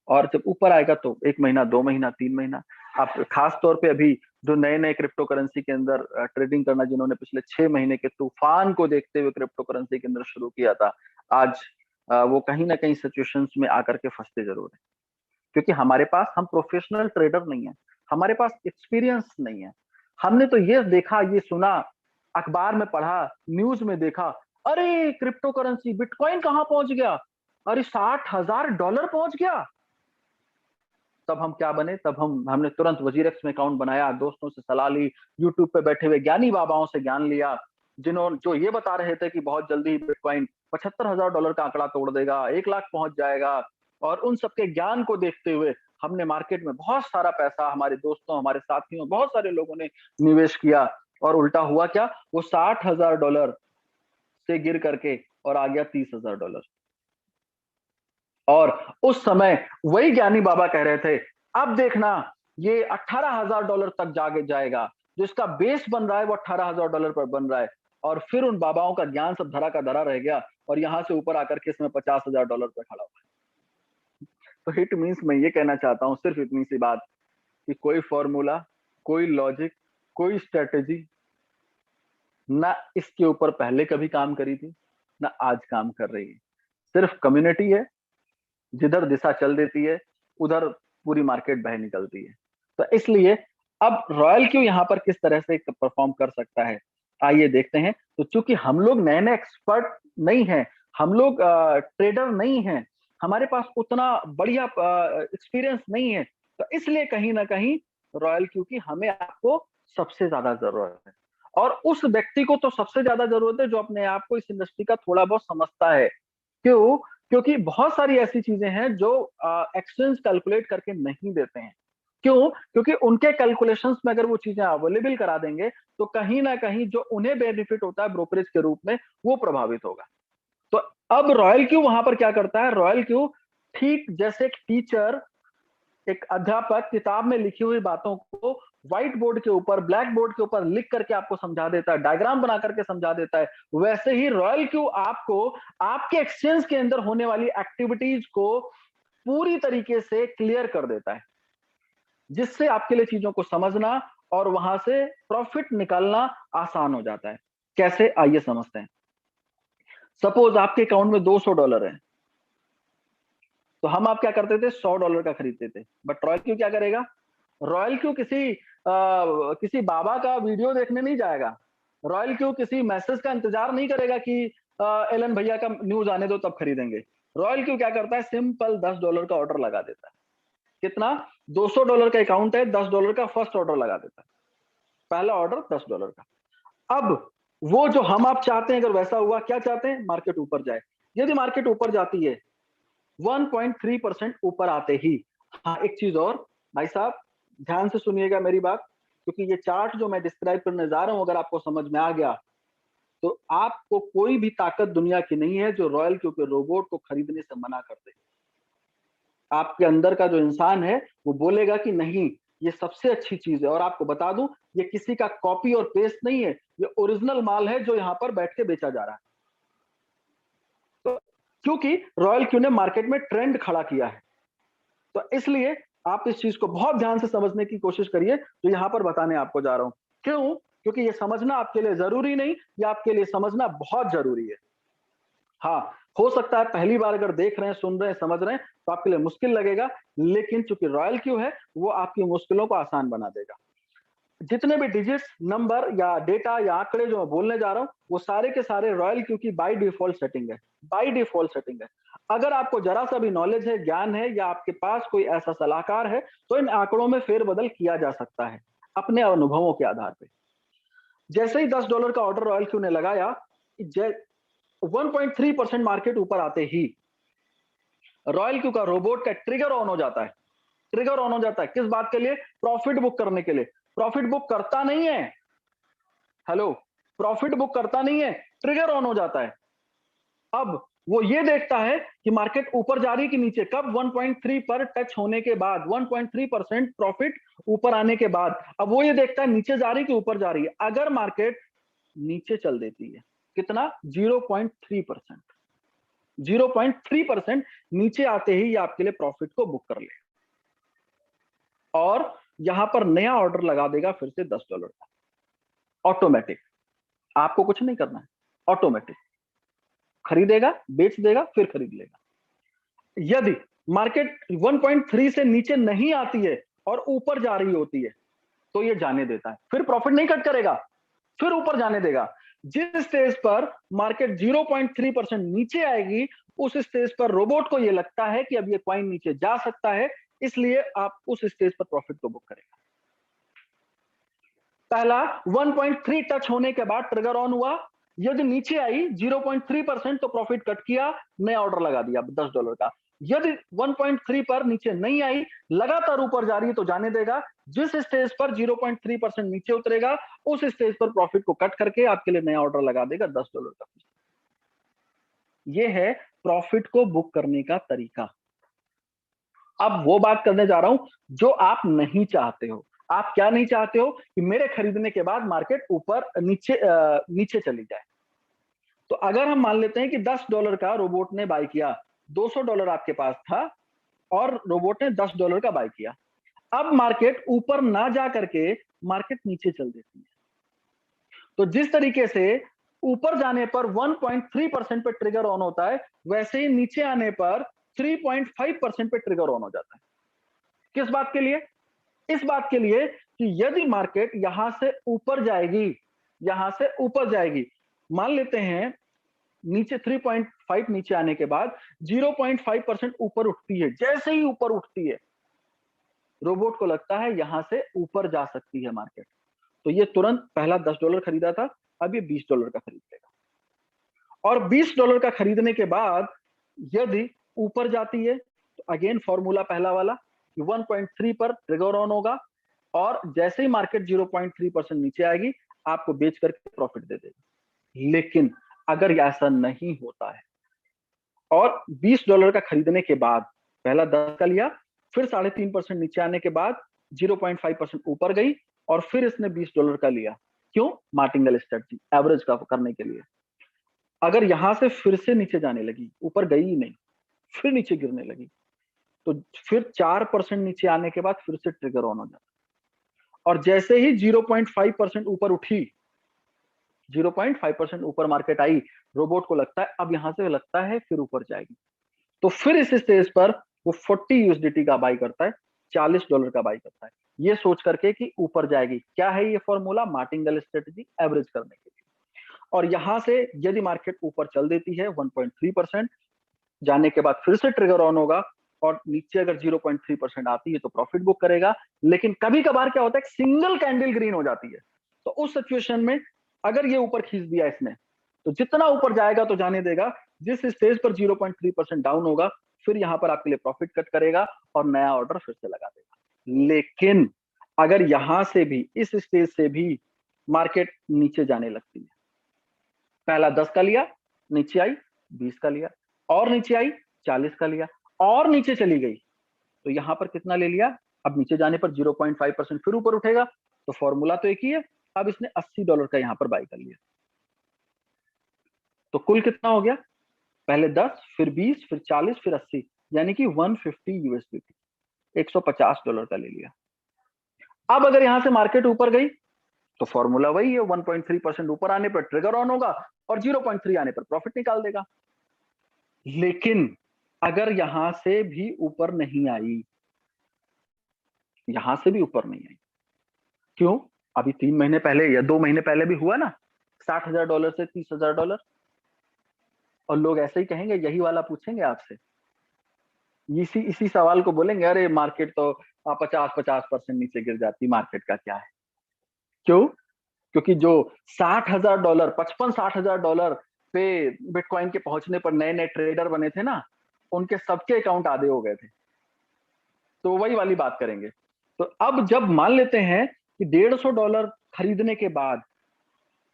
और जब ऊपर आएगा तो 1 महीना, 2 महीना, 3 महीना। आप खास तौर पे अभी जो नए नए क्रिप्टो करेंसी के अंदर ट्रेडिंग करना, जिन्होंने पिछले 6 महीने के तूफान को देखते हुए क्रिप्टो करेंसी के अंदर शुरू किया था, आज वो कहीं ना कहीं सिचुएशंस में आकर के फंसते जरूर है, क्योंकि हमारे पास, हम प्रोफेशनल ट्रेडर नहीं है, हमारे पास एक्सपीरियंस नहीं है। हमने तो ये देखा, ये सुना, अखबार में पढ़ा, न्यूज में देखा, अरे क्रिप्टो करेंसी बिटकॉइन कहां पहुंच गया, अरे $60,000 पहुंच गया। तब हम क्या बने, तब हमने तुरंत वजीरेक्स में अकाउंट बनाया, दोस्तों से सलाह ली, यूट्यूब पे बैठे हुए ज्ञानी बाबाओं से ज्ञान लिया, जो ये बता रहे थे कि बहुत जल्दी बिटकॉइन $75,000 का आंकड़ा तोड़ देगा, 1 लाख पहुंच जाएगा। और उन सबके ज्ञान को देखते हुए हमने मार्केट में बहुत सारा पैसा, हमारे दोस्तों, हमारे साथियों, बहुत सारे लोगों ने निवेश किया। और उल्टा हुआ क्या, वो $60,000 से गिर करके और आ गया $30,000। और उस समय वही ज्ञानी बाबा कह रहे थे, अब देखना ये $18,000 तक जाके जाएगा, जो इसका बेस बन रहा है वो $18,000 पर बन रहा है। और फिर उन बाबाओं का ज्ञान सब धरा का धरा रह गया, और यहां से ऊपर आकर के इसमें $50,000 पे खड़ा हुआ है। तो इट मीन्स, मैं ये कहना चाहता हूं सिर्फ इतनी सी बात, कि कोई फॉर्मूला, कोई लॉजिक, कोई स्ट्रेटेजी ना इसके ऊपर पहले कभी काम करी थी, ना आज काम कर रही है। सिर्फ कम्युनिटी है, जिधर दिशा चल देती है उधर पूरी मार्केट बह निकलती है। तो इसलिए अब रॉयल क्यू यहाँ पर किस तरह से परफॉर्म कर सकता है, आइए देखते हैं। तो चूंकि हम लोग नए नए एक्सपर्ट नहीं हैं, हम लोग ट्रेडर नहीं हैं, हमारे पास उतना बढ़िया एक्सपीरियंस नहीं है, तो इसलिए कहीं ना कहीं रॉयल क्यू की हमें आपको सबसे ज्यादा जरूरत है। और उस व्यक्ति को तो सबसे ज्यादा जरूरत है जो अपने आप को इस इंडस्ट्री का थोड़ा बहुत समझता है। क्यों? क्योंकि बहुत सारी ऐसी चीजें हैं जो एक्सचेंज कैलकुलेट करके नहीं देते हैं। क्यों? क्योंकि उनके कैलकुलेशंस में अगर वो चीजें अवेलेबल करा देंगे तो कहीं ना कहीं जो उन्हें बेनिफिट होता है ब्रोकरेज के रूप में, वो प्रभावित होगा। तो अब रॉयल क्यू वहां पर क्या करता है, रॉयल क्यू ठीक जैसे एक टीचर, एक अध्यापक किताब में लिखी हुई बातों को व्हाइट बोर्ड के ऊपर, ब्लैक बोर्ड के ऊपर लिख करके आपको समझा देता है, डायग्राम बना करके समझा देता है, वैसे ही रॉयल क्यू आपको आपके एक्सचेंज के अंदर होने वाली एक्टिविटीज को पूरी तरीके से क्लियर कर देता है, जिससे आपके लिए चीजों को समझना और वहां से प्रॉफिट निकालना आसान हो जाता है। कैसे, आइए समझते हैं। सपोज आपके अकाउंट में $200 है, तो हम आप क्या करते थे, $100 का खरीदते थे। बट रॉयल क्यू क्या करेगा, रॉयल क्यू किसी बाबा का वीडियो देखने नहीं जाएगा, रॉयल क्यू किसी मैसेज का इंतजार नहीं करेगा कि एलन भैया का न्यूज आने दो तब खरीदेंगे। रॉयल क्यू क्या करता है, सिंपल $10 का ऑर्डर लगा देता है। कितना, $200 का अकाउंट है, $10 का फर्स्ट ऑर्डर लगा देता है, पहला ऑर्डर $10 का। अब वो जो हम आप चाहते हैं, अगर वैसा हुआ, क्या चाहते हैं, मार्केट ऊपर जाए। यदि मार्केट ऊपर जाती है 1.3% ऊपर आते ही, हाँ एक चीज और भाई साहब, ध्यान से सुनिएगा मेरी बात, क्योंकि ये चार्ट जो मैं डिस्क्राइब करने जा रहा हूं अगर आपको समझ में आ गया, तो आपको कोई भी ताकत दुनिया की नहीं है जो रॉयल क्यू के रोबोट को खरीदने से मना कर दे। आपके अंदर का जो इंसान है वो बोलेगा कि नहीं, ये सबसे अच्छी चीज है। और आपको बता दूं, ये किसी का कॉपी और पेस्ट नहीं है, ये ओरिजिनल माल है जो यहां पर बैठ के बेचा जा रहा है। तो क्योंकि रॉयल क्यू ने मार्केट में ट्रेंड खड़ा किया है, तो इसलिए आप इस चीज को बहुत ध्यान से समझने की कोशिश करिए, जो यहां पर बताने आपको जा रहा हूं। क्यों? क्योंकि ये समझना आपके लिए जरूरी नहीं, ये आपके लिए समझना बहुत जरूरी है। हाँ, हो सकता है पहली बार अगर देख रहे हैं, सुन रहे हैं, समझ रहे हैं तो आपके लिए मुश्किल लगेगा, लेकिन चूंकि रॉयल क्यू है वो आपकी मुश्किलों को आसान बना देगा। जितने भी डिजिट्स, नंबर या डेटा या आंकड़े जो मैं बोलने जा रहा हूं, वो सारे के सारे रॉयल क्यू की बाय डिफॉल्ट सेटिंग है, बाय डिफॉल्ट सेटिंग है। अगर आपको जरा सा भी नॉलेज है, ज्ञान है, या आपके पास कोई ऐसा सलाहकार है, तो इन आंकड़ों में फेरबदल किया जा सकता है अपने अनुभवों के आधार पर। जैसे ही $10 का ऑर्डर रॉयल क्यू ने लगाया, 1.3% मार्केट ऊपर आते ही रॉयल क्यू का रोबोट का ट्रिगर ऑन हो जाता है। ट्रिगर ऑन हो जाता है किस बात के लिए, प्रॉफिट बुक करने के लिए। प्रॉफिट बुक करता नहीं है, हेलो, प्रॉफिट बुक करता नहीं है, ट्रिगर ऑन हो जाता है। अब वो ये देखता है कि मार्केट ऊपर जा रही है कि नीचे, कब, 1.3 पर टच होने के बाद, 1.3% प्रॉफिट ऊपर आने के बाद। अब वो ये देखता है नीचे जा रही है कि ऊपर जा रही है। अगर मार्केट नीचे चल देती है, कितना, 0.3%, 0.3% नीचे आते ही ये आपके लिए प्रॉफिट को बुक कर ले और यहां पर नया ऑर्डर लगा देगा फिर से $10 का, ऑटोमेटिक। आपको कुछ नहीं करना है, ऑटोमेटिक खरीदेगा, बेच देगा, फिर खरीद लेगा। यदि मार्केट 1.3 से नीचे नहीं आती है और ऊपर जा रही होती है तो ये जाने देता है, फिर प्रॉफिट नहीं कट करेगा, फिर ऊपर जाने देगा। जिस स्टेज पर मार्केट 0.3% नीचे आएगी, उस स्टेज पर रोबोट को ये लगता है कि अब ये कॉइन नीचे जा सकता है, इसलिए आप उस स्टेज पर प्रॉफिट को बुक करेगा। पहला 1.3 टच होने के बाद ट्रिगर ऑन हुआ, यदि नीचे आई 0.3% तो प्रॉफिट कट किया, नया ऑर्डर लगा दिया $10 का। यदि 1.3 पर नीचे नहीं आई, लगातार ऊपर जा रही है तो जाने देगा। जिस स्टेज पर 0.3% नीचे उतरेगा, उस स्टेज पर प्रॉफिट को कट करके आपके लिए नया ऑर्डर लगा देगा $10 का। यह है प्रॉफिट को बुक करने का तरीका। अब वो बात करने जा रहा हूं जो आप नहीं चाहते हो। आप क्या नहीं चाहते हो कि मेरे खरीदने के बाद मार्केट ऊपर नीचे चली जाए। तो अगर हम मान लेते हैं कि $10 का रोबोट ने बाय किया, $200 आपके पास था और रोबोट ने $10 का बाय किया। अब मार्केट ऊपर ना जा करके मार्केट नीचे चल देती है। तो जिस तरीके से ऊपर जाने पर 1.3% पे ट्रिगर ऑन होता है, वैसे ही नीचे आने पर 3.5% पे ट्रिगर ऑन हो जाता है। किस बात के लिए? इस बात के लिए कि यदि मार्केट यहां से ऊपर जाएगी, यहां से ऊपर जाएगी, मान लेते हैं नीचे 3.5 नीचे आने के बाद 0.5% ऊपर उठती है। जैसे ही ऊपर उठती है, रोबोट को लगता है यहां से ऊपर जा सकती है मार्केट, तो ये तुरंत पहला $10 खरीदा था, अब ये $20 का खरीद लेगा। और $20 का खरीदने के बाद यदि ऊपर जाती है तो अगेन फॉर्मूला पहला वाला कि 1.3 पर ट्रिगर ऑन होगा और जैसे ही मार्केट 0.3% नीचे आएगी, आपको बेच करके प्रॉफिट दे देगा। लेकिन अगर ऐसा नहीं होता है और $20 का खरीदने के बाद पहला 10 का लिया, फिर 3.5% नीचे आने के बाद 0.5% ऊपर गई और फिर इसने $20 का लिया। क्यों? मार्टिंगल स्ट्रेटजी, एवरेज का करने के लिए। अगर यहां से फिर से नीचे जाने लगी, ऊपर गई ही नहीं, फिर नीचे गिरने लगी, तो फिर 4% नीचे आने के बाद फिर से ट्रिगर ऑन हो जाता है। और जैसे ही 0.5% ऊपर उठी, 0.5% ऊपर मार्केट आई, रोबोट को लगता है अब यहां से लगता है फिर ऊपर जाएगी, तो फिर इस स्टेज पर वो 40 यूएसडीटी का बाई करता है, $40 का बाई करता है, ये सोच करके कि ऊपर जाएगी। क्या है ये फॉर्मूला? मार्टिंगल स्ट्रेटजी, एवरेज करने के लिए। और यहां से यदि मार्केट ऊपर चल देती है 1.3%, जाने के बाद फिर से ट्रिगर ऑन होगा और नीचे अगर 0.3% आती है तो प्रॉफिट बुक करेगा। लेकिन कभी कभार क्या होता है, सिंगल कैंडल ग्रीन हो जाती है, तो उस सिचुएशन में अगर ये ऊपर खींच दिया इसने, तो जितना ऊपर जाएगा तो जाने देगा। जिस स्टेज पर 0.3% डाउन होगा, फिर यहां पर आपके लिए प्रॉफिट कट करेगा और नया ऑर्डर फिर से लगा देगा। लेकिन अगर यहां से भी, इस स्टेज से भी मार्केट नीचे जाने लगती है, पहला 10 का लिया, नीचे आई, 20 का लिया, और नीचे आई, 40 का लिया, और नीचे चली गई, तो यहां पर कितना ले लिया? अब नीचे जाने पर 0.5% फिर ऊपर उठेगा, तो फॉर्मूला तो एक ही है। अब इसने $80 का यहां पर बाई कर लिया, तो कुल कितना हो गया? पहले 10, फिर 20, फिर 40, फिर 80, यानी कि 150 यूएसडीटी, $150 का ले लिया। अब अगर यहां से मार्केट ऊपर गई तो फॉर्मूला वही है, 1.3% ऊपर आने पर ट्रिगर ऑन होगा और 0.3 आने पर प्रॉफिट निकाल देगा। लेकिन अगर यहां से भी ऊपर नहीं आई, यहां से भी ऊपर नहीं आई, क्यों? अभी 3 महीने पहले या 2 महीने पहले भी हुआ ना, $60,000 से $30,000, और लोग ऐसे ही कहेंगे, यही वाला पूछेंगे आपसे, इसी इसी सवाल को बोलेंगे, अरे मार्केट तो 50% नीचे गिर जाती, मार्केट का क्या है? क्यों? क्योंकि जो $60,000, 55-60,000 पे बिटकॉइन के पहुंचने पर नए नए ट्रेडर बने थे ना, उनके सबके अकाउंट आधे हो गए थे। तो वही वाली बात करेंगे। तो अब जब मान लेते हैं कि $150 खरीदने के बाद,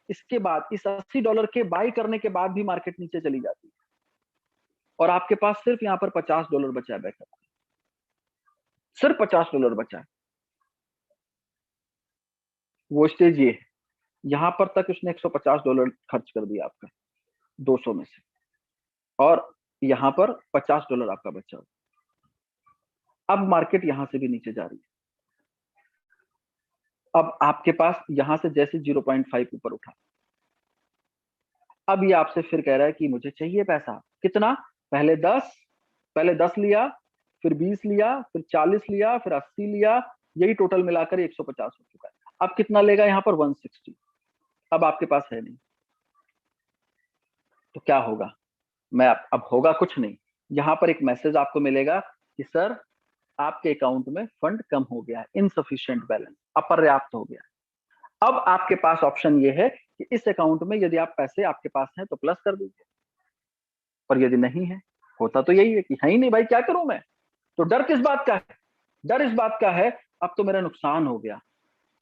इसके बाद इस $80 के बाई करने के बाद भी मार्केट नीचे चली जाती है और आपके पास सिर्फ यहाँ पर $50 बचा है बैकअप, सिर्फ $50 बचा है। वो स्टेज ये है, यहां पर तक उसने $150 खर्च कर दिया आपका 200 में से, और यहां पर $50 आपका बचा। अब मार्केट यहां से भी नीचे जा रही है। अब आपके पास यहां से जैसे 0.5 ऊपर उठा, अब ये आपसे फिर कह रहा है कि मुझे चाहिए पैसा। कितना? पहले 10 लिया, फिर 20 लिया, फिर 40 लिया, फिर 80 लिया, यही टोटल मिलाकर 150 हो चुका है। अब कितना लेगा यहाँ पर 160, अब आपके पास है नहीं, तो क्या होगा? अब होगा कुछ नहीं, यहाँ पर एक मैसेज आपको मिलेगा कि सर आपके अकाउंट में फंड कम हो गया है, इनसफिशिएंट बैलेंस, अपर्याप्त हो गया है। अब आपके पास ऑप्शन ये है कि इस अकाउंट में यदि आप पैसे आपके पास हैं तो प्लस कर दीजिए, और यदि नहीं है, होता तो यही है कि है ही नहीं भाई, क्या करूं मैं? तो डर किस बात का है? डर इस बात का है अब तो मेरा नुकसान हो गया।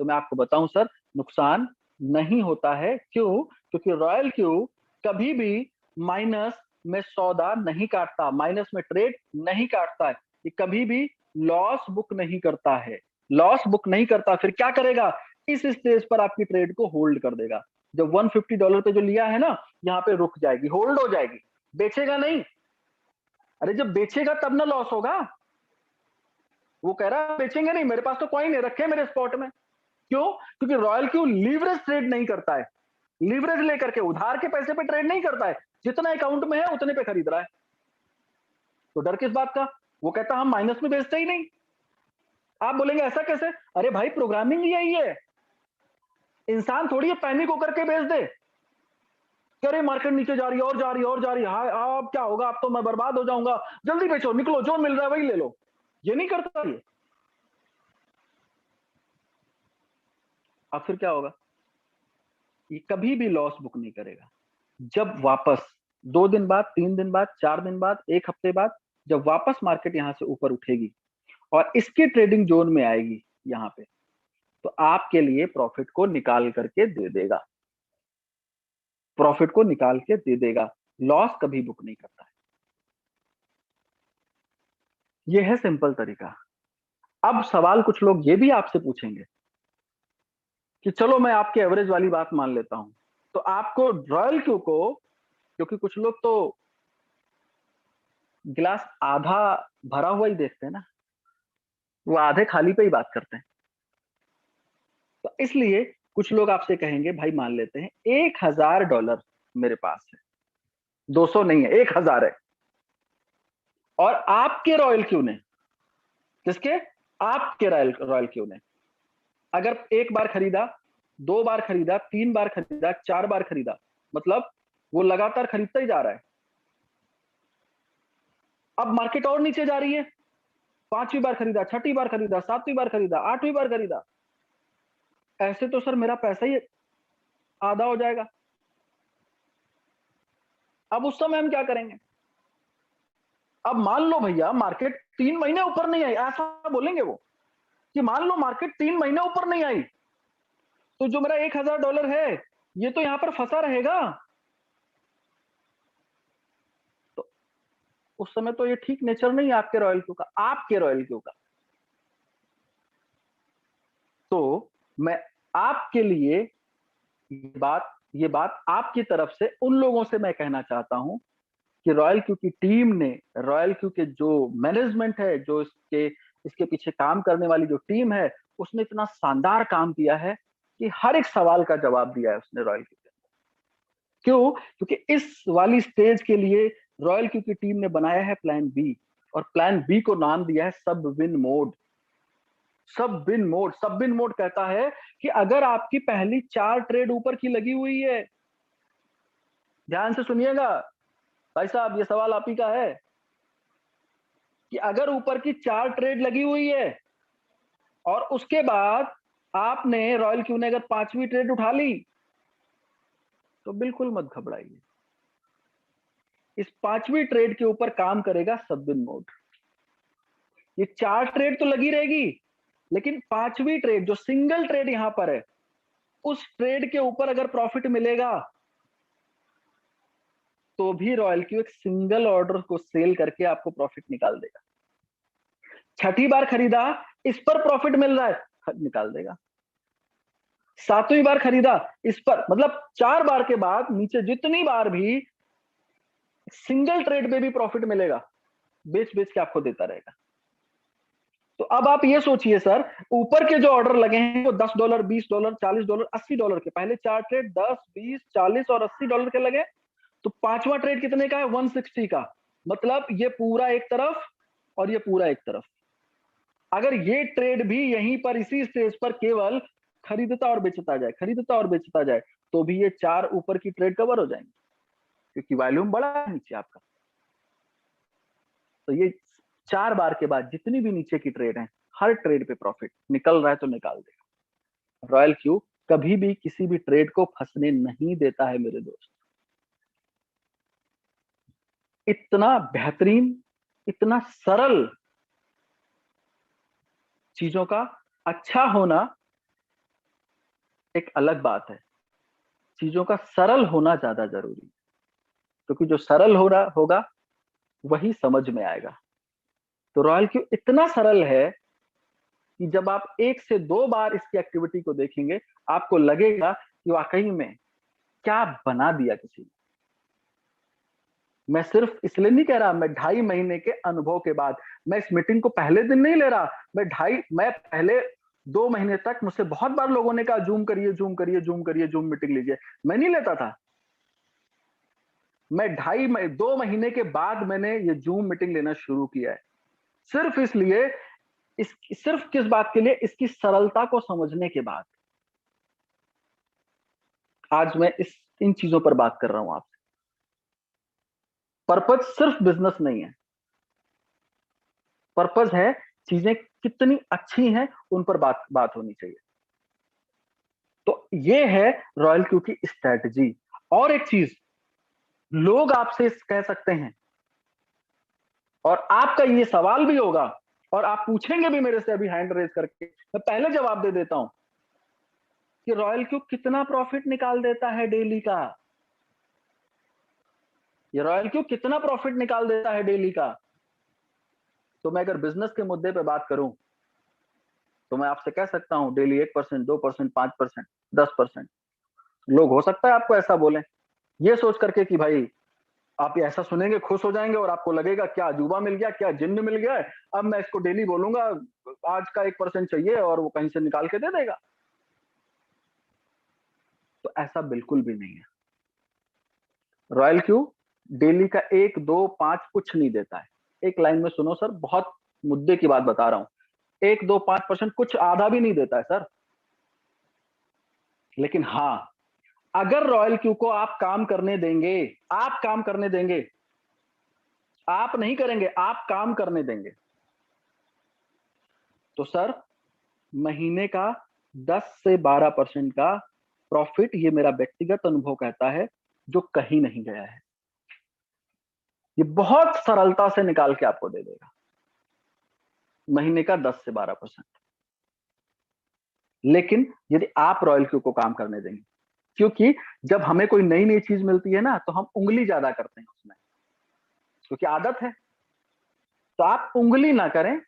तो मैं आपको बताऊं सर, नुकसान नहीं होता है। क्यों? क्योंकि रॉयल क्यू कभी भी माइनस में सौदा नहीं काटता, माइनस में ट्रेड नहीं काटता है, ये कभी भी लॉस बुक नहीं करता है। लॉस बुक नहीं करता, फिर क्या करेगा? इस स्टेज पर आपकी ट्रेड को होल्ड कर देगा। जब $150 पे जो लिया है ना, यहाँ पे रुक जाएगी, होल्ड हो जाएगी, बेचेगा नहीं। अरे जब बेचेगा तब ना लॉस होगा। वो कह रहा है बेचेंगे नहीं, मेरे पास तो कॉइन है, रखे मेरे स्पॉट में। क्यों? क्योंकि रॉयल क्यू लीवरेज ट्रेड नहीं करता है, लीवरेज लेकर के उधार के पैसे पे ट्रेड नहीं करता है, जितना अकाउंट में है उतने पे खरीद रहा है। तो डर किस बात का? वो कहता हम माइनस में बेचते ही नहीं। आप बोलेंगे ऐसा कैसे? अरे भाई प्रोग्रामिंग ही यही है, इंसान थोड़ी है पैनिक होकर के बेच दे, अरे मार्केट नीचे जा रही है और जा रही है और जा रही है, हाँ अब क्या होगा, अब तो मैं बर्बाद हो जाऊंगा, जल्दी बेचो, निकलो, जो मिल रहा है वही ले लो। ये नहीं करता ये। अब फिर क्या होगा? ये कभी भी लॉस बुक नहीं करेगा। जब वापस 2 दिन बाद, 3 दिन बाद, 4 दिन बाद, 1 हफ्ते बाद, जब वापस मार्केट यहां से ऊपर उठेगी और इसके ट्रेडिंग जोन में आएगी यहां पे, तो आपके लिए प्रॉफिट को निकाल करके दे देगा, प्रॉफिट को निकाल के दे देगा, लॉस कभी बुक नहीं करता है। ये है सिंपल तरीका। अब सवाल कुछ लोग ये भी आपसे पूछेंगे कि चलो मैं आपके एवरेज वाली बात मान लेता हूं, तो आपको रॉयल क्यू को, क्योंकि कुछ लोग तो गिलास आधा भरा हुआ ही देखते हैं ना, वो आधे खाली पे ही बात करते हैं। तो इसलिए कुछ लोग आपसे कहेंगे भाई मान लेते हैं $1000 मेरे पास है, 200 नहीं है, 1000 है, और आपके रॉयल क्यू ने, किसके? आपके रॉयल क्यू ने अगर एक बार खरीदा, 2 बार खरीदा, 3 बार खरीदा, 4 बार खरीदा, मतलब वो लगातार खरीदता ही जा रहा है। अब मार्केट और नीचे जा रही है, 5वीं बार खरीदा, 6ठी बार खरीदा, 7वीं बार खरीदा, 8वीं बार खरीदा, ऐसे तो सर मेरा पैसा ही आधा हो जाएगा। अब उस समय हम क्या करेंगे? अब मान लो भैया मार्केट 3 महीने ऊपर नहीं आई, ऐसा बोलेंगे वो कि मान लो मार्केट 3 महीने ऊपर नहीं आई, तो जो मेरा $1000 है ये तो यहां पर फंसा रहेगा। तो उस समय तो ये ठीक नेचर नहीं है आपके रॉयल क्यू का, आपके रॉयल क्यू का। तो मैं आपके लिए ये बात आपकी तरफ से उन लोगों से मैं कहना चाहता हूं कि रॉयल क्यू की टीम ने, रॉयल क्यू के जो मैनेजमेंट है, जो इसके पीछे काम करने वाली जो टीम है, उसने इतना शानदार काम किया है कि हर एक सवाल का जवाब दिया है उसने रॉयल क्यू के अंदर। क्यों? क्योंकि इस वाली स्टेज के लिए रॉयल क्यू की टीम ने बनाया है प्लान बी, और प्लान बी को नाम दिया है सब विन मोड। सब विन मोड कहता है कि अगर आपकी पहली 4 ट्रेड ऊपर की लगी हुई है, ध्यान से सुनिएगा भाई साहब, ये सवाल आप ही का है, कि अगर ऊपर की 4 ट्रेड लगी हुई है और उसके बाद आपने, रॉयल क्यू ने अगर 5वीं ट्रेड उठा ली, तो बिल्कुल मत घबराइए, इस 5वीं ट्रेड के ऊपर काम करेगा सब विन मोड। ये 4 ट्रेड तो लगी रहेगी, लेकिन 5वीं ट्रेड जो सिंगल ट्रेड यहां पर है, उस ट्रेड के ऊपर अगर प्रॉफिट मिलेगा तो भी रॉयल क्यू एक सिंगल ऑर्डर को सेल करके आपको प्रॉफिट निकाल देगा। 6ठी बार खरीदा, इस पर प्रॉफिट मिल रहा है, निकाल देगा। 7वीं बार खरीदा, इस पर, मतलब 4 बार के बाद नीचे जितनी बार भी सिंगल ट्रेड में भी प्रॉफिट मिलेगा, बेच बेच के आपको देता रहेगा। तो अब आप ये सोचिए सर, ऊपर के जो ऑर्डर लगे हैं वो $10, $20, $40, $80 के, पहले 4 ट्रेड 10, 20, 40 और $80 के लगे, तो 5वां ट्रेड कितने का है? 160 का। मतलब ये पूरा एक तरफ और ये पूरा एक तरफ, अगर ये ट्रेड भी यहीं पर इसी स्टेज पर केवल खरीदता और बेचता जाए, खरीदता और बेचता जाए, तो भी ये 4 ऊपर की ट्रेड कवर हो जाएंगे, क्योंकि वॉल्यूम बड़ा है नीचे आपका। तो ये 4 बार के बाद जितनी भी नीचे की ट्रेड है, हर ट्रेड पे प्रॉफिट निकल रहा है तो निकाल देगा। रॉयल क्यू कभी भी किसी भी ट्रेड को फंसने नहीं देता है मेरे दोस्त। इतना बेहतरीन, इतना सरल चीजों का अच्छा होना एक अलग बात है, चीजों का सरल होना ज्यादा जरूरी है, क्योंकि जो सरल हो रहा होगा वही समझ में आएगा। तो रॉयल क्यू इतना सरल है कि जब आप 1 से 2 बार इसकी एक्टिविटी को देखेंगे, आपको लगेगा कि वाकई में क्या बना दिया किसी ने। मैं सिर्फ इसलिए नहीं कह रहा, मैं 2.5 महीने के अनुभव के बाद, मैं इस मीटिंग को पहले दिन नहीं ले रहा, मैं पहले 2 महीने तक मुझसे बहुत बार लोगों ने कहा जूम करिए, जूम करिए, जूम करिए, जूम मीटिंग लीजिए, मैं नहीं लेता था। मैं 2 महीने के बाद मैंने ये जूम मीटिंग लेना शुरू किया है, सिर्फ इसलिए, सिर्फ किस बात के लिए, इसकी सरलता को समझने के बाद। आज मैं इन चीजों पर बात कर रहा हूं आपसे। पर्पज सिर्फ बिजनेस नहीं है, पर्पज है चीजें कितनी अच्छी हैं उन पर बात होनी चाहिए। तो ये है रॉयल क्यू की स्ट्रेटजी। और एक चीज, लोग आपसे कह सकते हैं, और आपका ये सवाल भी होगा, और आप पूछेंगे भी मेरे से अभी हैंड रेज करके, मैं पहले जवाब दे देता हूं कि रॉयल क्यू कितना प्रॉफिट निकाल देता है डेली का। ये रॉयल क्यू कितना प्रॉफिट निकाल देता है डेली का। तो मैं अगर बिजनेस के मुद्दे पे बात करूं, तो मैं आपसे कह सकता हूं डेली 1%, 2%, 5%, 10%। लोग हो सकता है आपको ऐसा बोले, ये सोच करके कि भाई आप ऐसा सुनेंगे खुश हो जाएंगे और आपको लगेगा क्या अजूबा मिल गया, क्या जिन्न मिल गया है, अब मैं इसको डेली बोलूंगा आज का 1% चाहिए और वो कहीं से निकाल के दे देगा। तो ऐसा बिल्कुल भी नहीं है। रॉयल क्यू डेली का 1, 2, 5 कुछ नहीं देता है। एक लाइन में सुनो सर, बहुत मुद्दे की बात बता रहा हूं। 1, 2, 5% कुछ आधा भी नहीं देता है सर। लेकिन हाँ, अगर रॉयल क्यू को आप काम करने देंगे, आप काम करने देंगे, आप नहीं करेंगे, आप काम करने देंगे, तो सर महीने का 10 से 12% का प्रॉफिट, ये मेरा व्यक्तिगत अनुभव कहता है, जो कहीं नहीं गया है, ये बहुत सरलता से निकाल के आपको दे देगा महीने का 10 से 12%। लेकिन यदि आप रॉयल क्यू को काम करने देंगे, क्योंकि जब हमें कोई नई नई चीज मिलती है ना, तो हम उंगली ज्यादा करते हैं उसमें, क्योंकि आदत है। तो आप उंगली ना करें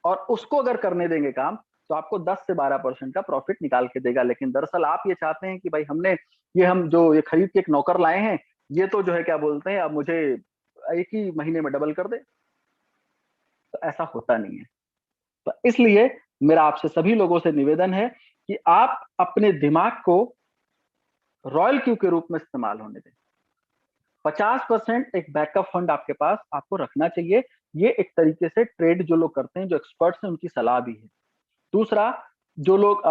और उसको अगर करने देंगे काम, तो आपको 10 से 12% का प्रॉफिट निकाल के देगा। लेकिन दरअसल आप ये चाहते हैं कि भाई हमने हम जो ये खरीद के एक नौकर लाए हैं, ये तो जो है क्या बोलते हैं, अब मुझे एक ही महीने में डबल कर दे। तो ऐसा होता नहीं है। तो इसलिए मेरा आपसे सभी लोगों से निवेदन है कि आप अपने दिमाग को रॉयल क्यू के रूप में इस्तेमाल होने दें। 50% एक बैकअप फंड आपके पास आपको रखना चाहिए। ये एक तरीके से ट्रेड जो लोग करते हैं, जो एक्सपर्ट्स हैं, उनकी सलाह भी है। दूसरा, जो लोग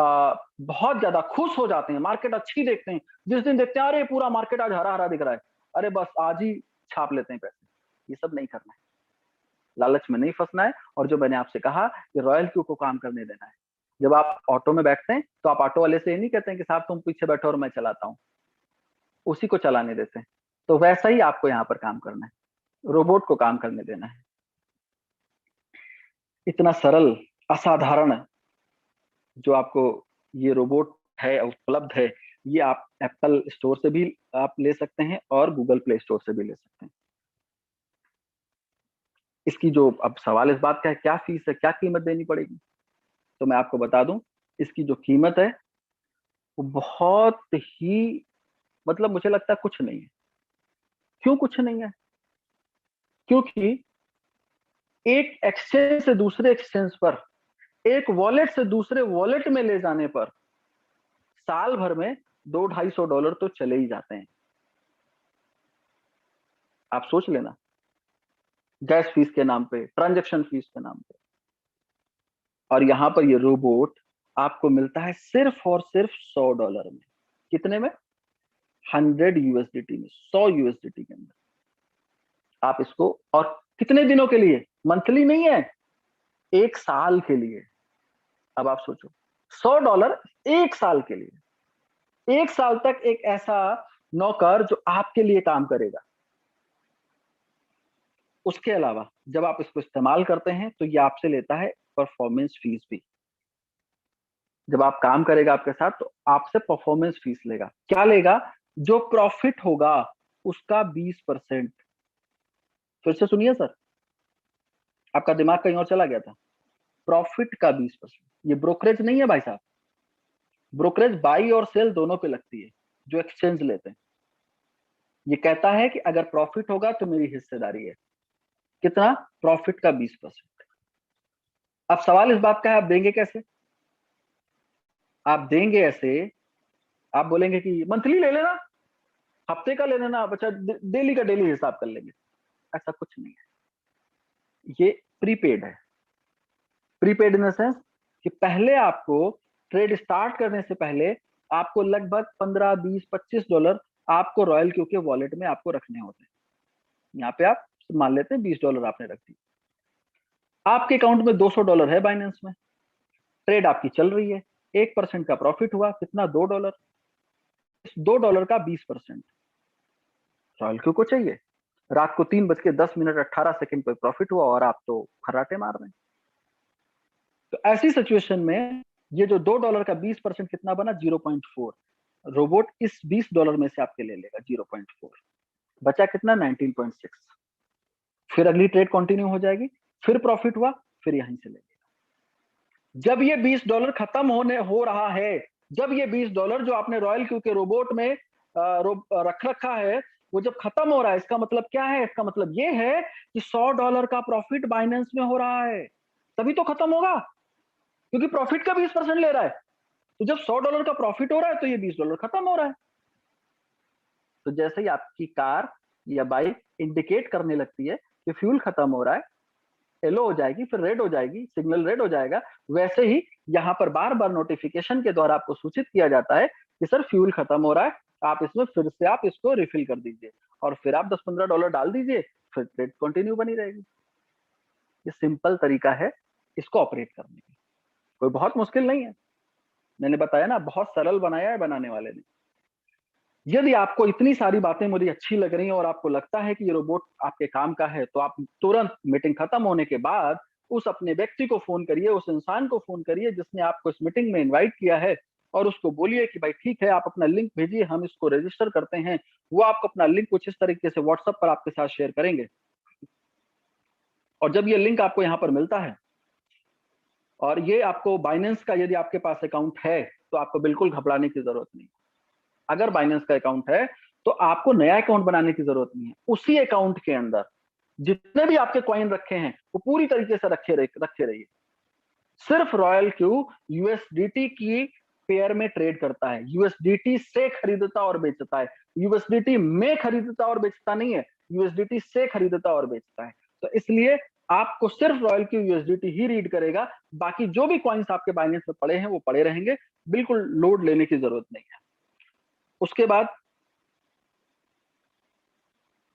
बहुत ज्यादा खुश हो जाते हैं, मार्केट अच्छी देखते हैं, जिस दिन देखते हैं अरे पूरा मार्केट आज हरा हरा दिख रहा है, अरे बस आज ही छाप लेते हैं पैसे, ये सब नहीं करना है। लालच में नहीं फंसना है। और जो मैंने आपसे कहा कि रॉयल क्यू को काम करने देना है। जब आप ऑटो में बैठते हैं, तो आप ऑटो वाले से ये नहीं कहते हैं कि साहब तुम पीछे बैठो और मैं चलाता हूँ, उसी को चलाने देते हैं। तो वैसा ही आपको यहाँ पर काम करना है, रोबोट को काम करने देना है। इतना सरल, असाधारण जो आपको ये रोबोट है, उपलब्ध है, ये आप एप्पल स्टोर से भी आप ले सकते हैं और गूगल प्ले स्टोर से भी ले सकते हैं। इसकी जो अब सवाल इस बात का है, क्या फीस है, क्या कीमत देनी पड़ेगी, तो मैं आपको बता दूं, इसकी जो कीमत है वो बहुत ही, मतलब मुझे लगता है कुछ नहीं है। क्यों कुछ नहीं है? क्योंकि एक एक्सचेंज से दूसरे एक्सचेंज पर, एक वॉलेट से दूसरे वॉलेट में ले जाने पर साल भर में $200-250 तो चले ही जाते हैं। आप सोच लेना, गैस फीस के नाम पे, ट्रांजैक्शन फीस के नाम पे। और यहाँ पर ये रोबोट आपको मिलता है सिर्फ और सिर्फ $100 में। कितने में? 100 USDT में, 100 USDT के अंदर आप इसको, और कितने दिनों के लिए? मंथली नहीं है, 1 साल के लिए। अब आप सोचो, $100 1 साल के लिए। 1 साल तक एक ऐसा नौकर जो आपके लिए काम करेगा। उसके अलावा जब आप इसको इस्तेमाल करते हैं तो ये आपसे लेता है परफॉर्मेंस फीस भी। जब आप काम करेगा आपके साथ तो आपसे परफॉर्मेंस फीस लेगा। क्या लेगा? जो प्रॉफिट होगा उसका 20%। फिर से सुनिए सर, आपका दिमाग कहीं और चला गया था। प्रॉफिट का 20%। ये ब्रोकरेज नहीं है भाई साहब। ब्रोकरेज बाई और सेल दोनों पे लगती है, जो एक्सचेंज लेते हैं। ये कहता है कि अगर प्रॉफिट होगा तो मेरी हिस्सेदारी है। कितना? प्रॉफिट का 20%। अब सवाल इस बात का है, आप देंगे कैसे? आप देंगे ऐसे, आप बोलेंगे कि मंथली ले लेना, हफ्ते का ले लेना, बच्चा डेली का डेली हिसाब कर लेंगे। ऐसा कुछ नहीं है, ये प्रीपेड है। प्रीपेड इन द सेंस कि पहले आपको ट्रेड स्टार्ट करने से पहले आपको लगभग 15, 20, $25 आपको रॉयल क्यू के वॉलेट में आपको रखने होते हैं। यहाँ पे आप मान लेते हैं $20 आपने रख दी, आपके अकाउंट में $200 है बाइनेंस में, ट्रेड आपकी चल रही है, 1% का प्रॉफिट हुआ, कितना? $2। इस $2 का 20% रॉयल क्यू को चाहिए। रात को 3:10:18 पर प्रॉफिट हुआ और आप तो खर्राटे मार रहे हैं। तो ऐसी सिचुएशन में ये जो $2 का 20% कितना बना? 0.4। रोबोट इस $20 में से आपके ले लेगा 0.4, बचा कितना? 19.6। फिर अगली ट्रेड कंटिन्यू हो जाएगी, फिर प्रॉफिट हुआ, फिर यहीं से ले लेगा। जब ये $20 खत्म होने हो रहा है, जब ये $20 जो आपने रॉयल क्यू के रोबोट में रख रखा है वो जब खत्म हो रहा है, इसका मतलब क्या है? इसका मतलब ये है कि $100 का प्रॉफिट बाइनेंस में हो रहा है, तभी तो खत्म होगा, क्योंकि प्रॉफिट का 20% ले रहा है। तो जब $100 का प्रॉफिट हो रहा है तो ये $20 खत्म हो रहा है। तो जैसे ही आपकी कार या बाइक इंडिकेट करने लगती है कि फ्यूल खत्म हो रहा है, येलो हो जाएगी, फिर रेड हो जाएगी, सिग्नल रेड हो जाएगा, वैसे ही यहाँ पर बार बार नोटिफिकेशन के द्वारा आपको सूचित किया जाता है कि सर फ्यूल खत्म हो रहा है, आप इसमें फिर से आप इसको रिफिल कर दीजिए, और फिर आप $10-15 डाल दीजिए, फिर ट्रेड कंटिन्यू बनी रहेगी। ये सिंपल तरीका है इसको ऑपरेट करने की, कोई बहुत मुश्किल नहीं है। मैंने बताया ना, बहुत सरल बनाया है बनाने वाले ने। यदि आपको इतनी सारी बातें मुझे अच्छी लग रही हैं और आपको लगता है कि ये रोबोट आपके काम का है, तो आप तुरंत मीटिंग खत्म होने के बाद उस अपने व्यक्ति को फोन करिए, उस इंसान को फोन करिए जिसने आपको इस मीटिंग में इनवाइट किया है, और उसको बोलिए कि भाई ठीक है, आप अपना लिंक भेजिए, हम इसको रजिस्टर करते हैं। वो आपको अपना लिंक कुछ इस तरीके से व्हाट्सएप पर आपके साथ शेयर करेंगे। और जब ये लिंक आपको यहाँ पर मिलता है, और ये आपको बाइनेंस का यदि आपके पास अकाउंट है, तो आपको बिल्कुल घबराने की जरूरत नहीं। अगर बाइनेंस का अकाउंट है तो आपको नया अकाउंट बनाने की जरूरत नहीं है। उसी अकाउंट के अंदर जितने भी आपके कॉइन रखे हैं वो पूरी तरीके से रखे रहिए। सिर्फ रॉयल क्यू यूएसडीटी की पेयर में ट्रेड करता है, यूएसडीटी से खरीदता और बेचता है। यूएसडीटी में खरीदता और बेचता नहीं है, यूएसडीटी से खरीदता और बेचता है। तो इसलिए आपको सिर्फ रॉयल क्यू यूएसडीटी ही रीड करेगा, बाकी जो भी कॉइन्स आपके बाइनेंस में पड़े हैं वो पड़े रहेंगे, बिल्कुल लोड लेने की जरूरत नहीं है। उसके बाद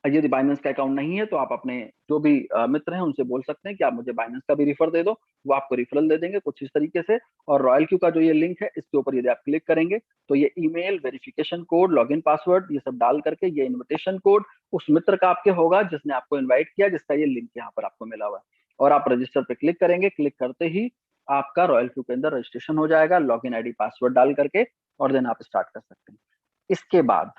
यदि बाइनेंस का अकाउंट नहीं है तो आप अपने जो भी मित्र हैं उनसे बोल सकते हैं कि आप मुझे बाइनेंस का भी रिफर दे दो, वो आपको रिफरल दे देंगे कुछ इस तरीके से। और रॉयल क्यू का जो ये लिंक है इसके ऊपर यदि आप क्लिक करेंगे तो ये email, verification code, login password, ये सब डाल करके ये इन्विटेशन कोड उस मित्र का आपके होगा जिसने आपको इन्वाइट किया, जिसका ये लिंक यहाँ पर आपको मिला हुआ है। और आप रजिस्टर पे क्लिक करेंगे, क्लिक करते ही आपका रॉयल क्यू के अंदर रजिस्ट्रेशन हो जाएगा, लॉगिन आईडी पासवर्ड डाल करके, और देन आप स्टार्ट कर सकते हैं। इसके बाद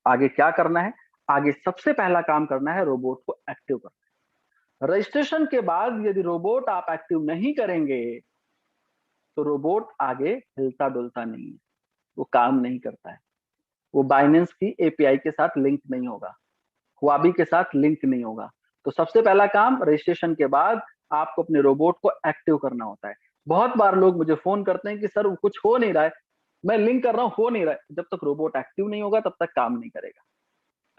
आगे क्या करना है? आगे सबसे पहला काम करना है रोबोट को एक्टिव करना है। रजिस्ट्रेशन के बाद यदि रोबोट आप एक्टिव नहीं करेंगे तो रोबोट आगे हिलता डुलता नहीं है, वो काम नहीं करता है, वो बाइनेंस की एपीआई के साथ लिंक नहीं होगा, हुआबी के साथ लिंक नहीं होगा। तो सबसे पहला काम रजिस्ट्रेशन के बाद आपको अपने रोबोट को एक्टिव करना होता है। बहुत बार लोग मुझे फोन करते हैं कि सर वो कुछ हो नहीं रहा है, मैं लिंक कर रहा हूं, हो नहीं रहा है। जब तक रोबोट एक्टिव नहीं होगा तब तक काम नहीं करेगा।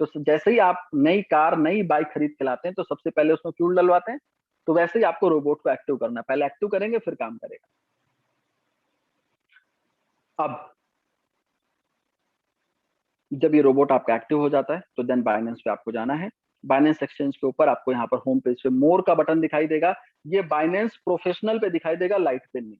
तो जैसे ही आप नई कार, नई बाइक खरीद के लाते हैं तो सबसे पहले उसमें फ्यूल डलवाते हैं, तो वैसे ही आपको रोबोट को एक्टिव करना है, पहले एक्टिव करेंगे फिर काम करेगा। अब जब ये रोबोट आपका एक्टिव हो जाता है तो देन बाइनेंस पे आपको जाना है। बाइनेंस एक्सचेंज के ऊपर आपको यहाँ पर होम पेज पे मोर का बटन दिखाई देगा, ये बाइनेंस प्रोफेशनल पे दिखाई देगा, लाइट पे नहीं।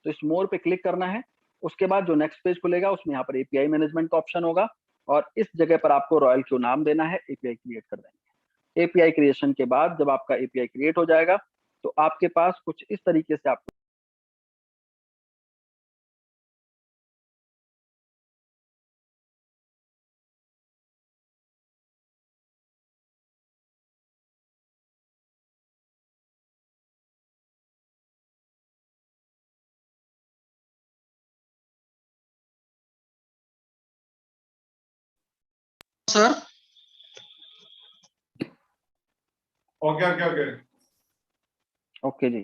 तो इस मोर पे क्लिक करना है। उसके बाद जो नेक्स्ट पेज खुलेगा उसमें यहाँ पर एपीआई मैनेजमेंट का ऑप्शन होगा और इस जगह पर आपको रॉयल क्यू नाम देना है, एपीआई क्रिएट कर देंगे। एपीआई क्रिएशन के बाद जब आपका एपीआई क्रिएट हो जाएगा तो आपके पास कुछ इस तरीके से आपको sir. Okay okay okay okay जी।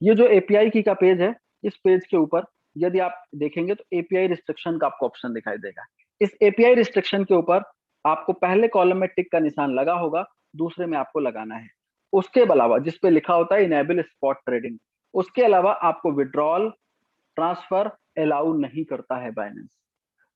ये जो एपीआई की का पेज है, इस पेज के ऊपर यदि आप देखेंगे तो एपीआई रिस्ट्रिक्शन का आपको ऑप्शन दिखाई देगा। इस एपीआई रिस्ट्रिक्शन के ऊपर आपको पहले कॉलम में टिक का निशान लगा होगा, दूसरे में आपको लगाना है। उसके अलावा जिस पे लिखा होता है इनेबल स्पॉट ट्रेडिंग, उसके अलावा आपको विड्रॉल ट्रांसफर अलाउ नहीं करता है बाइनेंस।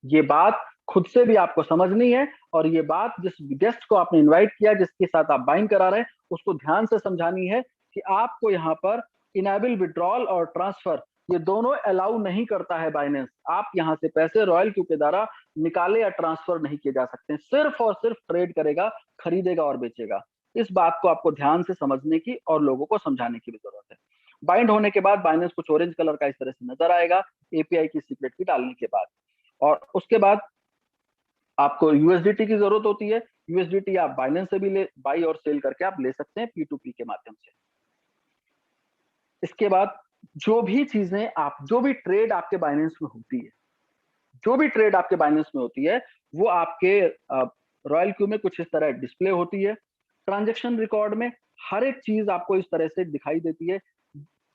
ये बात खुद से भी आपको समझनी है और ये बात जिस गेस्ट को आपने इनवाइट किया, जिसके साथ आप बाइंग करा रहे हैं, उसको ध्यान से समझानी है कि आपको यहाँ पर इनेबल विड्रॉल और ट्रांसफर ये दोनों अलाउ नहीं करता है बाइनेंस। आप यहाँ से पैसे रॉयल क्यू के द्वारा निकाले या ट्रांसफर नहीं किए जा सकते, सिर्फ और सिर्फ ट्रेड करेगा, खरीदेगा और बेचेगा। इस बात को आपको ध्यान से समझने की और लोगों को समझाने की भी जरूरत है। बाइंड होने के बाद बाइनेंस कुछ ऑरेंज कलर का इस तरह से नजर आएगा एपीआई की सीक्रेट की डालने के बाद। और उसके बाद आपको यूएसडीटी की जरूरत होती है। यूएसडीटी आप बाइनेंस से भी ले बाई और सेल करके आप ले सकते हैं P2P के माध्यम से। इसके बाद जो भी चीजें आप जो भी ट्रेड आपके बाइनेंस में होती है, जो भी ट्रेड आपके बाइनेंस में होती है वो आपके रॉयल क्यू में कुछ इस तरह डिस्प्ले होती है। ट्रांजैक्शन रिकॉर्ड में हर एक चीज आपको इस तरह से दिखाई देती है,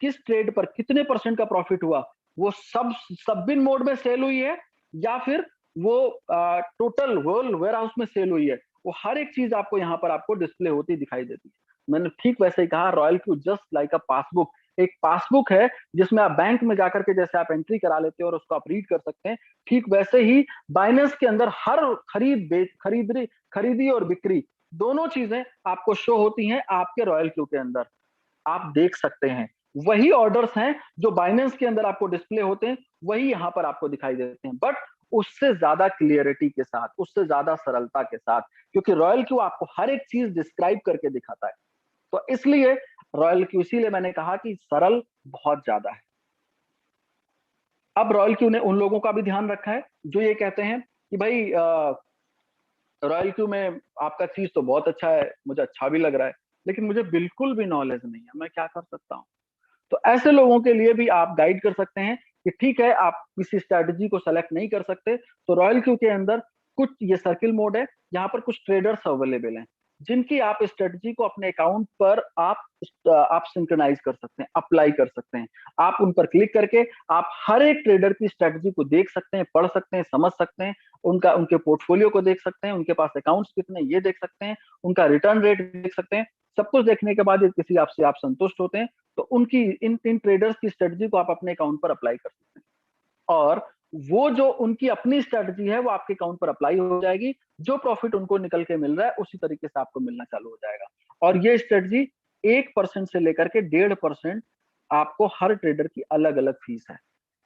किस ट्रेड पर कितने % का प्रॉफिट हुआ, वो सब बिन मोड में सेल हुई है या फिर वो टोटल होल वेयर हाउस में सेल हुई है, वो हर एक चीज आपको यहाँ पर आपको डिस्प्ले होती दिखाई देती है। मैंने ठीक वैसे ही कहा, रॉयल क्यू जस्ट लाइक अ पासबुक, एक पासबुक है जिसमें आप बैंक में जाकर के जैसे आप एंट्री करा लेते हो और उसको आप रीड कर सकते हैं, ठीक वैसे ही बाइनेंस के अंदर हर खरीदी और बिक्री दोनों चीजें आपको शो होती हैं आपके रॉयल क्यू के अंदर, आप देख सकते हैं। वही ऑर्डर्स हैं जो बाइनेंस के अंदर आपको डिस्प्ले होते हैं, वही यहां पर आपको दिखाई देते हैं, बट उससे ज्यादा क्लियरिटी के साथ, उससे ज्यादा सरलता के साथ, क्योंकि रॉयल क्यू आपको हर एक चीज डिस्क्राइब करके दिखाता है। तो इसलिए रॉयल क्यू, इसीलिए मैंने कहा कि सरल बहुत ज्यादा है। अब रॉयल क्यू ने उन लोगों का भी ध्यान रखा है जो ये कहते हैं कि भाई रॉयल क्यू में आपका चीज तो बहुत अच्छा है, मुझे अच्छा भी लग रहा है, लेकिन मुझे बिल्कुल भी नॉलेज नहीं है, मैं क्या कर सकता हूँ। तो ऐसे लोगों के लिए भी आप गाइड कर सकते हैं कि ठीक है, आप किसी स्ट्रैटेजी को सेलेक्ट नहीं कर सकते तो रॉयल क्यू के अंदर कुछ ये सर्किल मोड है, यहाँ पर कुछ ट्रेडर्स अवेलेबल हैं जिनकी आप स्ट्रेटजी को अपने अकाउंट पर आप सिंक्रोनाइज कर सकते हैं, अप्लाई कर सकते हैं। आप उन पर क्लिक करके आप हर एक ट्रेडर की स्ट्रेटजी को देख सकते हैं, पढ़ सकते हैं, समझ सकते हैं, उनके पोर्टफोलियो को देख सकते हैं, उनके पास अकाउंट्स कितने ये देख सकते हैं, उनका रिटर्न रेट देख सकते हैं। सब कुछ देखने के बाद यदि किसी आपसे आप संतुष्ट होते हैं तो उनकी इन ट्रेडर्स की स्ट्रेटजी को आप अपने अकाउंट पर अप्लाई कर सकते हैं और वो जो उनकी अपनी स्ट्रेटजी है वो आपके अकाउंट पर अप्लाई हो जाएगी। जो प्रॉफिट उनको निकल के मिल रहा है उसी तरीके से आपको मिलना चालू हो जाएगा। और ये स्ट्रेटजी 1% से लेकर के 1.5% आपको हर ट्रेडर की अलग अलग फीस है।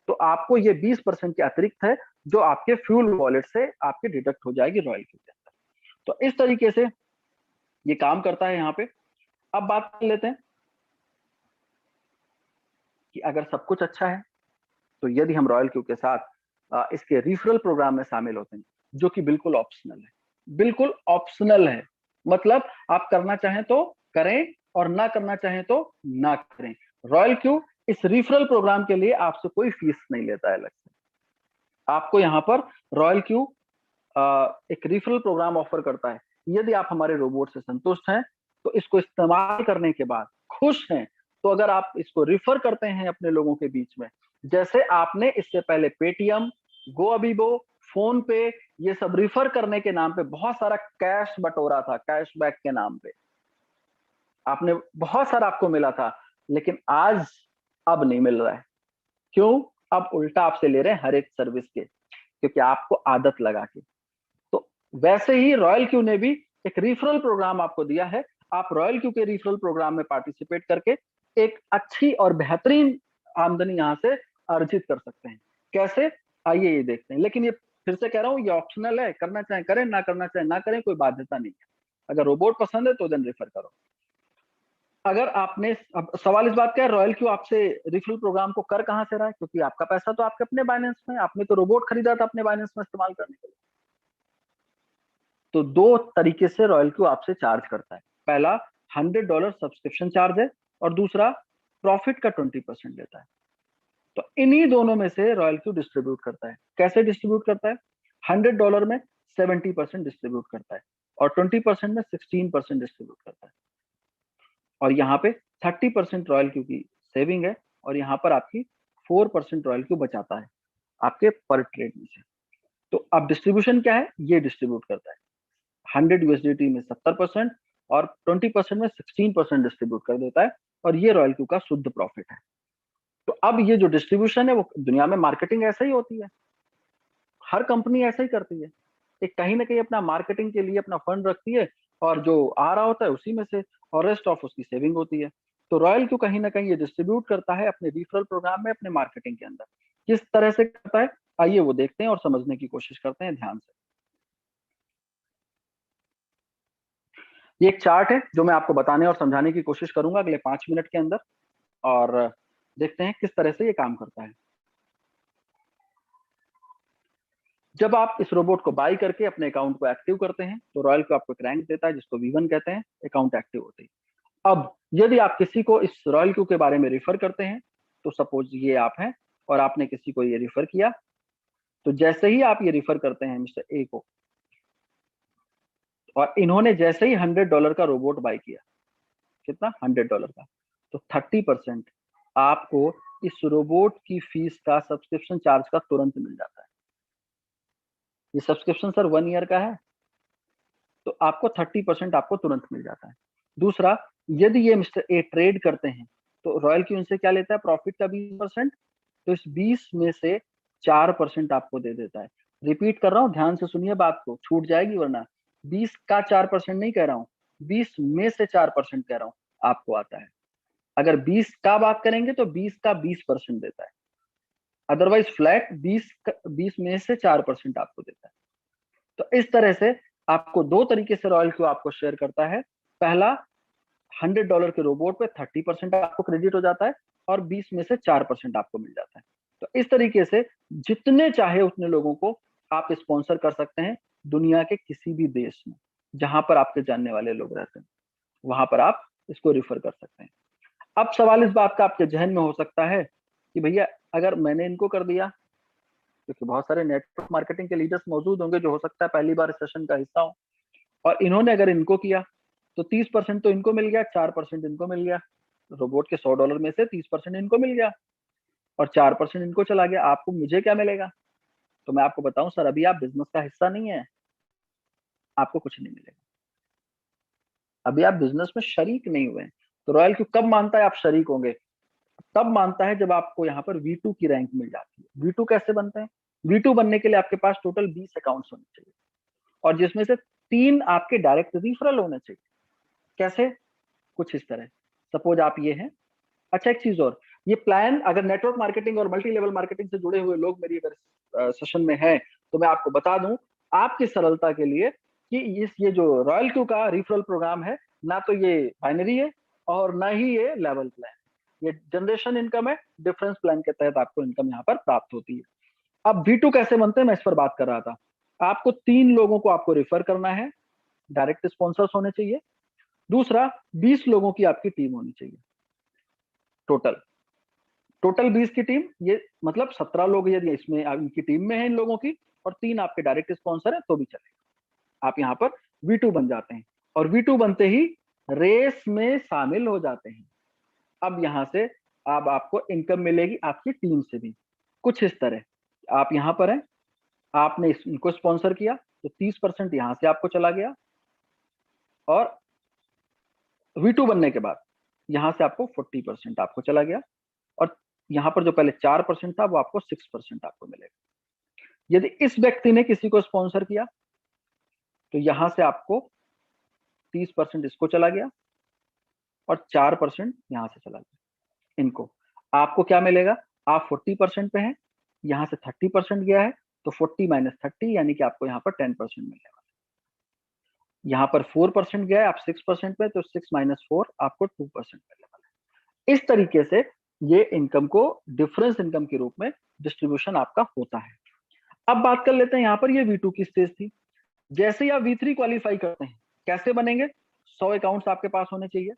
तो आपको ये 20% के अतिरिक्त है जो आपके फ्यूल वॉलेट से आपके डिडक्ट हो जाएगी रॉयल क्यू के अंदर। तो इस तरीके से ये काम करता है यहाँ पे। अब बात कर लेते हैं कि अगर सब कुछ अच्छा है तो यदि हम रॉयल क्यू के साथ इसके रिफरल प्रोग्राम में शामिल होते हैं, जो कि बिल्कुल ऑप्शनल है, बिल्कुल ऑप्शनल है, मतलब आप करना चाहें तो करें और ना करना चाहें तो ना करें। रॉयल क्यू इस रिफरल प्रोग्राम के लिए आपसे कोई फीस नहीं लेता है अलग से। आपको यहाँ पर रॉयल क्यू एक रिफरल प्रोग्राम ऑफर करता है। यदि आप हमारे रोबोट से संतुष्ट हैं तो इसको इस्तेमाल करने के बाद खुश हैं, तो अगर आप इसको रिफर करते हैं अपने लोगों के बीच में, जैसे आपने इससे पहले पेटीएम, गो अबीबो, फोन पे ये सब रिफर करने के नाम पे बहुत सारा कैश बटोरा था, कैशबैक के नाम पे आपने बहुत सारा आपको मिला था, लेकिन आज अब नहीं मिल रहा है। क्यों? अब उल्टा आपसे ले रहे हैं हर एक सर्विस के, क्योंकि आपको आदत लगा के। तो वैसे ही रॉयल क्यू ने भी एक रिफरल प्रोग्राम आपको दिया है। आप रॉयल क्यू के रिफरल प्रोग्राम में पार्टिसिपेट करके एक अच्छी और बेहतरीन आमदनी यहां से अर्जित कर सकते हैं। कैसे? आइए ये देखते हैं। लेकिन ये फिर से कह रहा हूँ, ये ऑप्शनल है, करना चाहे करें, ना करना चाहे ना करें, कोई बाध्यता नहीं है। अगर रोबोट पसंद है तो देन रेफर करो। अगर आपने, अब सवाल इस बात का है, रॉयल क्यू आपसे रिफरल प्रोग्राम को कर कहां से रहा है? क्योंकि आपका पैसा तो आपके अपने बाइनेंस में, आपने तो रोबोट खरीदा था अपने बाइनेंस में इस्तेमाल करने के लिए। तो दो तरीके से रॉयल क्यू आपसे चार्ज करता है। पहला $100 सब्सक्रिप्शन चार्ज है, और दूसरा प्रॉफिट का 20% लेता है। तो इन्हीं दोनों में से रॉयल क्यू डिस्ट्रीब्यूट करता है। कैसे डिस्ट्रीब्यूट करता है? $100 में 70% डिस्ट्रीब्यूट करता है, और 20% में 16% डिस्ट्रीब्यूट करता है। और यहाँ पे 30% रॉयल क्यू की सेविंग है, और यहाँ पर आपकी 4% रॉयल क्यू बचाता है आपके पर ट्रेड में से। तो अब डिस्ट्रीब्यूशन क्या है? ये डिस्ट्रीब्यूट करता है 100 यूएसडीटी में 70%, और 20% में 16% डिस्ट्रीब्यूट कर देता है, और ये रॉयल क्यू का शुद्ध प्रॉफिट है। तो अब ये जो डिस्ट्रीब्यूशन है, वो दुनिया में मार्केटिंग ऐसा ही होती है, हर कंपनी ऐसा ही करती है। एक कहीं ना कहीं अपना मार्केटिंग के लिए अपना फंड रखती है, और जो आ रहा होता है उसी में से, और रेस्ट ऑफ उसकी सेविंग होती है। तो रॉयल क्यू कहीं ना कहीं ये डिस्ट्रीब्यूट करता है अपने रिफरल प्रोग्राम में, अपने मार्केटिंग के अंदर। किस तरह से करता है, आइए वो देखते हैं और समझने की कोशिश करते हैं ध्यान से। ये एक चार्ट है जो मैं आपको बताने और समझाने की कोशिश करूंगा अगले 5 मिनट के अंदर, और देखते हैं किस तरह से ये काम करता है। जब आप इस रोबोट को बाई करके अपने अकाउंट को एक्टिव करते हैं, तो रॉयल को आपको एक रैंक देता है जिसको V1 कहते हैं, अकाउंट एक्टिव होते ही। अब यदि आप किसी को इस रॉयल क्यू के बारे में रिफर करते हैं, तो सपोज ये आप हैं और आपने किसी को ये रिफर किया, तो जैसे ही आप ये रिफर करते हैं मिस्टर ए को, और इन्होंने जैसे ही $100 का रोबोट बाई किया, कितना? $100 का, तो 30% आपको इस रोबोट की फीस का, सब्सक्रिप्शन चार्ज का तुरंत मिल जाता है। ये सब्सक्रिप्शन सर 1 ईयर का है, तो आपको 30% आपको तुरंत मिल जाता है। दूसरा, यदि ये मिस्टर ए ट्रेड करते हैं, तो रॉयल क्यू इनसे क्या लेता है? प्रॉफिट का 20%। तो इस 20 में से 4% आपको दे देता है। रिपीट कर रहा हूँ, ध्यान से सुनिए बात को, छूट जाएगी वरना। 20 का 4% नहीं कह रहा हूँ, 20 में से 4% कह रहा हूँ, आपको आता है। अगर 20 का बात करेंगे तो 20 का 20% देता है, अदरवाइज फ्लैट 20 में से 4% आपको देता है। तो इस तरह से आपको दो तरीके से रॉयल क्यू आपको शेयर करता है। पहला, $100 के रोबोट पे 30% आपको क्रेडिट हो जाता है, और 20 में से 4% आपको मिल जाता है। तो इस तरीके से जितने चाहे उतने लोगों को आप स्पॉन्सर कर सकते हैं, दुनिया के किसी भी देश में जहां पर आपके जानने वाले लोग रहते हैं, वहां पर आप इसको रिफर कर सकते हैं। अब सवाल इस बात का आपके जहन में हो सकता है कि भैया अगर मैंने इनको कर दिया, क्योंकि बहुत सारे नेटवर्क मार्केटिंग के लीडर्स मौजूद होंगे जो हो सकता है पहली बार इस सेशन का हिस्सा हो, और इन्होंने अगर इनको किया, तो 30% तो इनको मिल गया, 4% इनको मिल गया। रोबोट के $100 में से 30% इनको मिल गया, और 4% इनको चला गया। आपको, मुझे क्या मिलेगा? तो मैं आपको बताऊं सर, अभी आप बिजनेस का हिस्सा नहीं है, आपको कुछ नहीं मिलेगा। अभी आप बिजनेस में शरीक नहीं हुए हैं। तो रॉयल क्यू कब मानता है आप शरीक होंगे? तब मानता है जब आपको यहाँ पर V2 की रैंक मिल जाती है। V2 कैसे बनते हैं? V2 बनने के लिए आपके पास टोटल 20 अकाउंट्स होने चाहिए, और जिसमें से 3 आपके डायरेक्ट रिफरल होने चाहिए। कैसे? कुछ इस तरह, सपोज आप ये हैं। अच्छा, एक चीज और, ये प्लान अगर नेटवर्क मार्केटिंग और मल्टी लेवल मार्केटिंग से जुड़े हुए लोग मेरी अगर सेशन में हैं, तो मैं आपको बता दूं आपकी सरलता के लिए कि ये जो रॉयल क्यू का रिफरल प्रोग्राम है, ना तो ये बाइनरी है और ना ही ये लेवल प्लान, ये जनरेशन इनकम है। डिफरेंस प्लान के तहत आपको इनकम यहाँ पर प्राप्त होती है। अब V2 कैसे बनते हैं, मैं इस पर बात कर रहा था। आपको 3 लोगों को आपको रिफर करना है, डायरेक्ट स्पॉन्सर्स होने चाहिए। दूसरा, 20 लोगों की आपकी टीम होनी चाहिए। टोटल टोटल 20 की टीम, ये मतलब 17 लोग यदि इसमें इनकी टीम में है इन लोगों की, और 3 आपके डायरेक्ट स्पॉन्सर है, तो भी चलेगा। आप यहाँ पर V2 बन जाते हैं, और V2 बनते ही रेस में शामिल हो जाते हैं। अब यहाँ से अब आपको इनकम मिलेगी आपकी टीम से भी, कुछ इस तरह। आप यहाँ पर हैं, आपने इनको स्पॉन्सर किया तो 30% यहां से आपको चला गया, और V2 बनने के बाद यहां से आपको 40% आपको चला गया, और यहां पर जो पहले 4% था वो आपको 6% आपको मिलेगा। यदि इस व्यक्ति ने किसी को स्पॉन्सर किया तो यहां से आपको 30% इसको चला गया और 4% यहां से चला गया इनको। आपको क्या मिलेगा? आप 40% पे हैं, यहां से 30% गया है, तो 40 माइनस 30 यानी कि आपको यहाँ पर 10% मिलने वाला है। यहाँ पर 4% गया है, आप 6% पे, तो 6 माइनस 4 आपको 2% मिलने वाला है। इस तरीके से ये इनकम को डिफरेंस इनकम के रूप में डिस्ट्रीब्यूशन आपका होता है। अब बात कर लेते हैं, यहाँ पर ये V2 की स्टेज थी। जैसे ही आप V3 क्वालिफाई करते हैं, कैसे बनेंगे? 100 अकाउंट्स आपके पास होने चाहिए,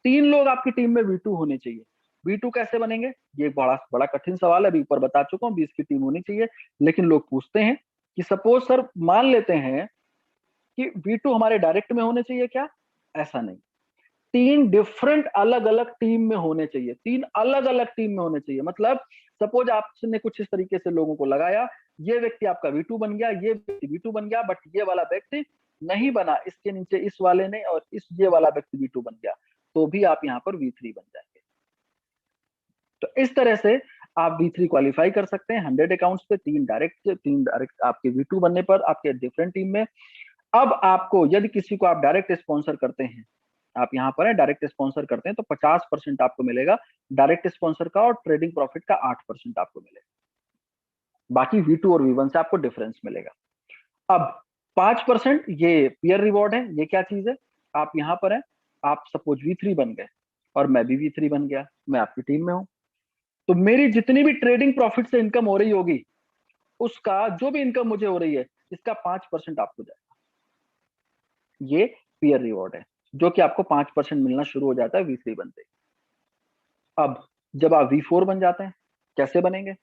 3 लोग आपकी टीम में V2 होने चाहिए। V2 कैसे बनेंगे? ये बड़ा बड़ा कठिन सवाल है, अभी ऊपर बता चुका हूँ, 20 की टीम होनी चाहिए। लेकिन लोग पूछते हैं कि सपोज सर मान लेते हैं कि V2 हमारे डायरेक्ट में होने चाहिए क्या? ऐसा नहीं, 3 डिफरेंट अलग अलग टीम में होने चाहिए, 3 अलग अलग टीम में होने चाहिए। मतलब सपोज आपने कुछ इस तरीके से लोगों को लगाया, ये व्यक्ति आपका V2 बन गया, ये व्यक्ति V2 बन गया, बट ये वाला व्यक्ति नहीं बना, इसके नीचे इस वाले ने, और ये वाला व्यक्ति V2 बन गया, तो भी आप यहाँ पर V3 बन जाएंगे। तो इस तरह से आप V3 क्वालिफाई कर सकते हैं 100 अकाउंट्स पे, 3 डायरेक्ट आपके V2 बनने पर आपके डिफरेंट टीम में। अब आपको यदि किसी को आप डायरेक्ट स्पॉन्सर करते हैं, आप यहाँ पर है डायरेक्ट स्पॉन्सर करते हैं, तो 50% आपको मिलेगा डायरेक्ट स्पॉन्सर का, और ट्रेडिंग प्रॉफिट का 8% आपको मिलेगा। बाकी V2 और V1 से आपको डिफरेंस मिलेगा। अब 5% ये पीयर रिवॉर्ड है। ये क्या चीज है? आप यहाँ पर है, आप सपोज V3 बन गए और मैं भी V3 बन गया, मैं आपकी टीम में हूं, तो मेरी जितनी भी ट्रेडिंग प्रॉफिट से इनकम हो रही होगी, उसका जो भी इनकम मुझे हो रही है, इसका 5% आपको जाएगा। ये पीयर रिवॉर्ड है, जो कि आपको 5% मिलना शुरू हो जाता है V3 बनते ही। अब जब आप V4 बन जाते हैं, कैसे बनेंगे?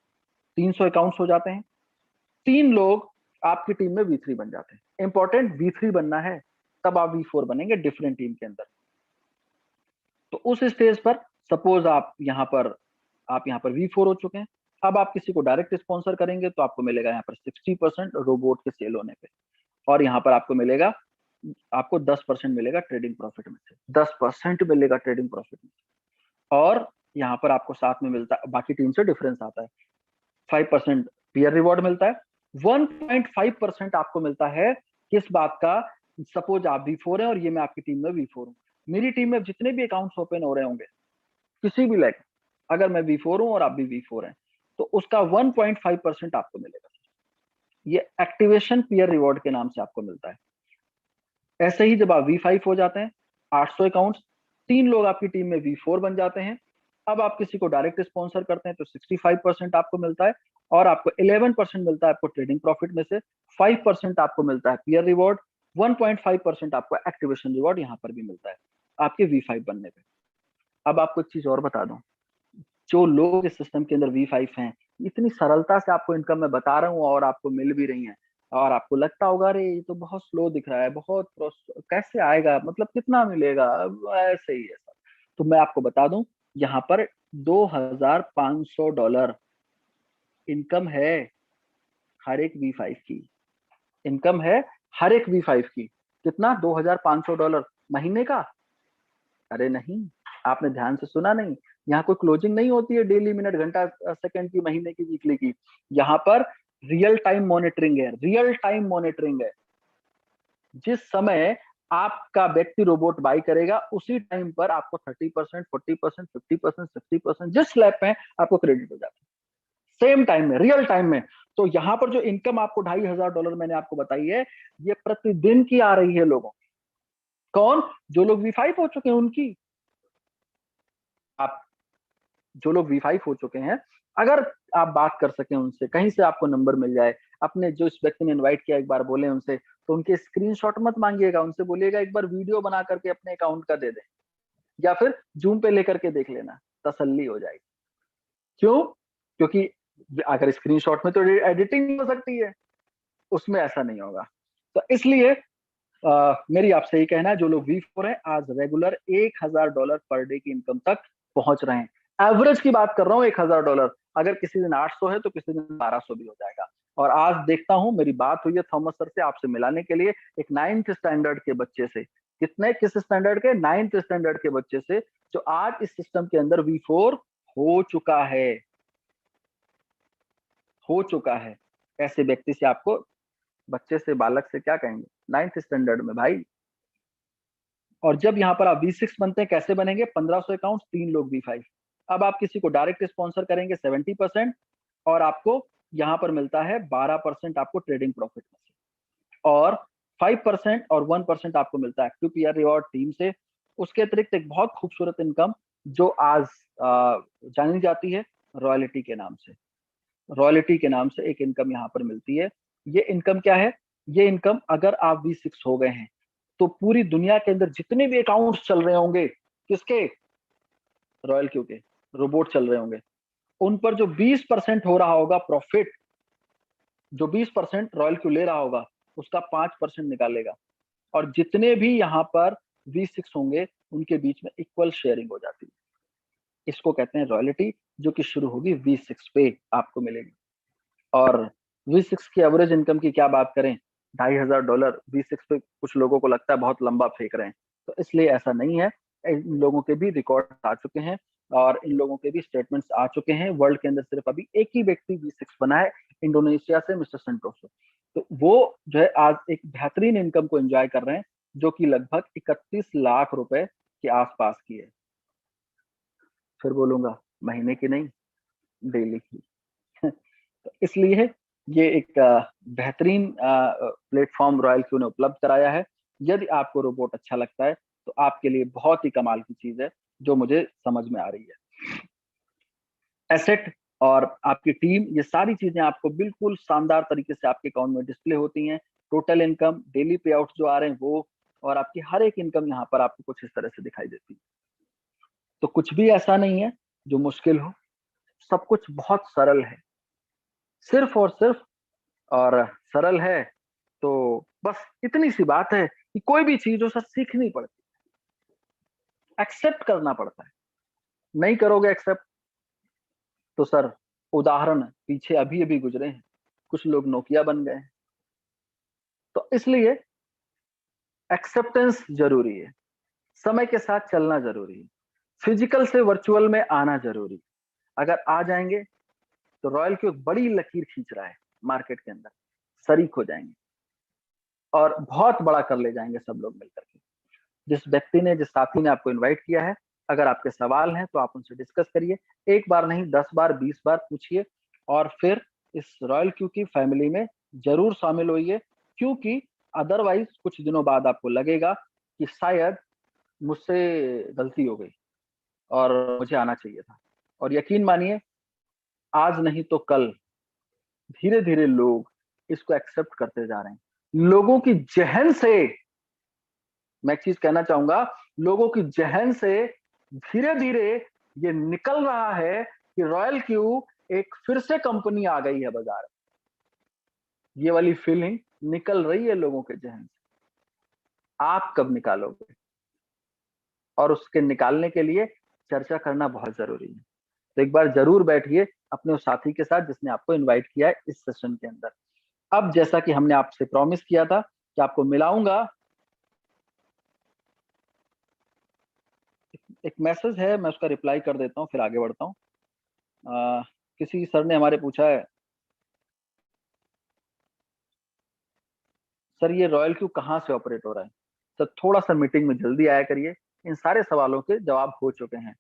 300 अकाउंट्स हो जाते हैं, 3 लोग आपकी टीम में V3 बन जाते हैं। इंपॉर्टेंट, V3 बनना है, तब आप V4 बनेंगे डिफरेंट टीम के अंदर। तो उस स्टेज पर सपोज आप यहाँ पर V4 हो चुके हैं, अब आप किसी को डायरेक्ट स्पॉन्सर करेंगे तो आपको मिलेगा यहाँ पर 60% रोबोट के सेल होने पे, और यहाँ पर आपको 10% मिलेगा ट्रेडिंग प्रॉफिट में से, 10% मिलेगा ट्रेडिंग प्रॉफिट में। और यहाँ पर आपको साथ में मिलता है, बाकी टीम से डिफरेंस आता है, 5% पीयर रिवॉर्ड मिलता है, 1.5% आपको मिलता है किस बात का? सपोज आप V4 है और ये मैं आपकी टीम में V4 हूँ, मेरी टीम में जितने भी अकाउंट्स ओपन हो रहे होंगे किसी भी लेग, अगर मैं V4 हूँ और आप भी V4 हैं, तो उसका 1.5% आपको मिलेगा। ये एक्टिवेशन पीयर रिवॉर्ड के नाम से आपको मिलता है। ऐसे ही जब आप V5 हो जाते हैं, 800 अकाउंट्स, 3 लोग आपकी टीम में V4 बन जाते हैं, अब आप किसी को डायरेक्ट स्पॉन्सर करते हैं तो 65% आपको मिलता है, और आपको 11% मिलता है आपको ट्रेडिंग प्रॉफिट में से, 5% आपको मिलता है पीयर रिवॉर्ड, 1.5% आपको एक्टिवेशन रिवॉर्ड यहाँ पर भी मिलता है आपके V5 बनने पे। अब आपको एक चीज और बता दूं, जो लोग इस सिस्टम के अंदर V5 हैं, इतनी सरलता से आपको इनकम मैं बता रहा हूँ और आपको मिल भी रही है, और आपको लगता होगा अरे ये तो बहुत स्लो दिख रहा है, कैसे आएगा, मतलब कितना मिलेगा? ऐसे ही है सर। तो मैं आपको बता दूं, यहाँ पर $2,500 इनकम है हर एक V5 की, इनकम है हर एक V5 की। कितना? $2,500 महीने का? अरे नहीं, आपने ध्यान से सुना नहीं, यहाँ कोई क्लोजिंग नहीं होती है डेली, मिनट, घंटा, सेकंड की, महीने की, वीकली की। यहाँ पर रियल टाइम मॉनिटरिंग है, रियल टाइम मॉनिटरिंग है। जिस समय आपका व्यक्ति रोबोट बाई करेगा, उसी टाइम पर आपको 30%, 40%, 50%, 60% जिस स्लैब पे आपको क्रेडिट हो जाता है, सेम टाइम में, रियल टाइम में। तो यहाँ पर जो इनकम आपको $2,500 मैंने आपको बताई है, ये प्रतिदिन की आ रही है लोगों। कौन? जो लोग V5 हो चुके हैं उनकी। आप जो लोग V5 हो चुके हैं, अगर आप बात कर सकें उनसे, कहीं से आपको नंबर मिल जाए, अपने जो इस व्यक्ति ने इनवाइट किया एक बार बोले उनसे, तो उनके स्क्रीनशॉट मत मांगिएगा, उनसे बोलिएगा एक बार वीडियो बना करके अपने अकाउंट का दे दें, या फिर जूम पे लेकर के देख लेना, तसल्ली हो जाएगी। क्यों? क्योंकि अगर स्क्रीनशॉट में तो एडिटिंग हो सकती है, उसमें ऐसा नहीं होगा। तो इसलिए मेरी आपसे ये कहना है, जो लोग V4 है आज रेगुलर $1,000 पर डे की इनकम तक पहुंच रहे हैं। एवरेज की बात कर रहा हूँ, $1,000। अगर किसी दिन 800 है तो किसी दिन 1200 भी हो जाएगा। और आज देखता हूं, मेरी बात हुई है थॉमस सर से आपसे मिलाने के लिए, एक 9th स्टैंडर्ड के बच्चे से। किस स्टैंडर्ड के? 9th स्टैंडर्ड के बच्चे से, जो आज इस सिस्टम के अंदर V4 हो चुका है। ऐसे व्यक्ति से आपको, बच्चे से, बालक से क्या कहेंगे? 9th स्टैंडर्ड में भाई। और जब यहाँ पर आप V6 बनते हैं, कैसे बनेंगे? 1500 अकाउंट, 3 लोग V5। अब आप किसी को डायरेक्ट स्पॉन्सर करेंगे 70%, और आपको यहाँ पर मिलता है 12% आपको ट्रेडिंग प्रॉफिट में से, और 5% और 1% आपको मिलता है एक्टिव पीआर रिवॉर्ड टीम से। उसके अतिरिक्त एक बहुत खूबसूरत इनकम जो आज जानी जाती है रॉयल्टी के नाम से। रॉयल्टी के नाम से एक इनकम यहाँ पर मिलती है। ये इनकम क्या है? ये इनकम, अगर आप V6 हो गए हैं तो पूरी दुनिया के अंदर जितने भी अकाउंट्स चल रहे होंगे, किसके? रॉयल क्यू के रोबोट चल रहे होंगे, उन पर जो 20% हो रहा होगा प्रॉफिट, जो 20% रॉयल क्यू ले रहा होगा, उसका 5% निकालेगा। और जितने भी यहाँ पर V6 होंगे उनके बीच में इक्वल शेयरिंग हो जाती है। इसको कहते हैं रॉयल्टी, जो कि शुरू होगी V6 पे आपको मिलेगी। और V6 की एवरेज इनकम की क्या बात करें, $2,500 V6 पे कुछ लोगों को लगता है बहुत लंबा फेंक रहे हैं, तो इसलिए ऐसा नहीं है। इन लोगों के भी रिकॉर्ड आ चुके हैं और इन लोगों के भी स्टेटमेंट्स आ चुके हैं। वर्ल्ड के अंदर सिर्फ अभी एक ही व्यक्ति V6 बना है, इंडोनेशिया से, मिस्टर संटोसो। तो वो जो है आज एक बेहतरीन इनकम को एंजॉय कर रहे हैं, जो कि लगभग 31 लाख रुपए के आसपास की है। फिर बोलूंगा, महीने की नहीं, डेली की। तो इसलिए ये एक बेहतरीन प्लेटफॉर्म रॉयल क्यू ने उपलब्ध कराया है। यदि आपको रोबोट अच्छा लगता है तो आपके लिए बहुत ही कमाल की चीज है, जो मुझे समझ में आ रही है। एसेट और आपकी टीम, ये सारी चीजें आपको बिल्कुल शानदार तरीके से आपके अकाउंट में डिस्प्ले होती हैं। टोटल इनकम, डेली पे आउट जो आ रहे हैं वो, और आपकी हर एक इनकम यहाँ पर आपको कुछ इस तरह से दिखाई देती है। तो कुछ भी ऐसा नहीं है जो मुश्किल हो, सब कुछ बहुत सरल है, सिर्फ और सिर्फ। और सरल है तो बस इतनी सी बात है कि कोई भी चीज उसे सीखनी पड़ती, एक्सेप्ट करना पड़ता है। नहीं करोगे एक्सेप्ट तो सर, उदाहरण पीछे अभी अभी गुजरे हैं, कुछ लोग नोकिया बन गए हैं। तो इसलिए एक्सेप्टेंस जरूरी है, समय के साथ चलना जरूरी है, फिजिकल से वर्चुअल में आना जरूरी है। अगर आ जाएंगे तो रॉयल की एक बड़ी लकीर खींच रहा है मार्केट के अंदर, शरीक हो जाएंगे और बहुत बड़ा कर ले जाएंगे सब लोग मिलकर के। जिस व्यक्ति ने, जिस साथी ने आपको इनवाइट किया है, अगर आपके सवाल हैं तो आप उनसे डिस्कस करिए। एक बार नहीं, 10 बार 20 बार पूछिए, और फिर इस रॉयल क्यू की फैमिली में जरूर शामिल होइए। क्योंकि अदरवाइज कुछ दिनों बाद आपको लगेगा कि शायद मुझसे गलती हो गई और मुझे आना चाहिए था। और यकीन मानिए, आज नहीं तो कल धीरे धीरे लोग इसको एक्सेप्ट करते जा रहे हैं। लोगों की जहन से, मैं एक चीज कहना चाहूंगा, लोगों की जहन से धीरे धीरे ये निकल रहा है कि रॉयल क्यू एक फिर से कंपनी आ गई है बाजार। ये वाली फीलिंग निकल रही है लोगों के जहन से। आप कब निकालोगे? और उसके निकालने के लिए चर्चा करना बहुत जरूरी है। तो एक बार जरूर बैठिए अपने उस साथी के साथ जिसने आपको इनवाइट किया है इस सेशन के अंदर। अब जैसा कि हमने आपसे प्रॉमिस किया था कि आपको मिलाऊंगा, एक मैसेज है, मैं उसका रिप्लाई कर देता हूँ फिर आगे बढ़ता हूँ। किसी सर ने हमारे पूछा है, सर ये रॉयल क्यू कहाँ से ऑपरेट हो रहा है? सर थोड़ा सा मीटिंग में जल्दी आया करिए, इन सारे सवालों के जवाब हो चुके हैं।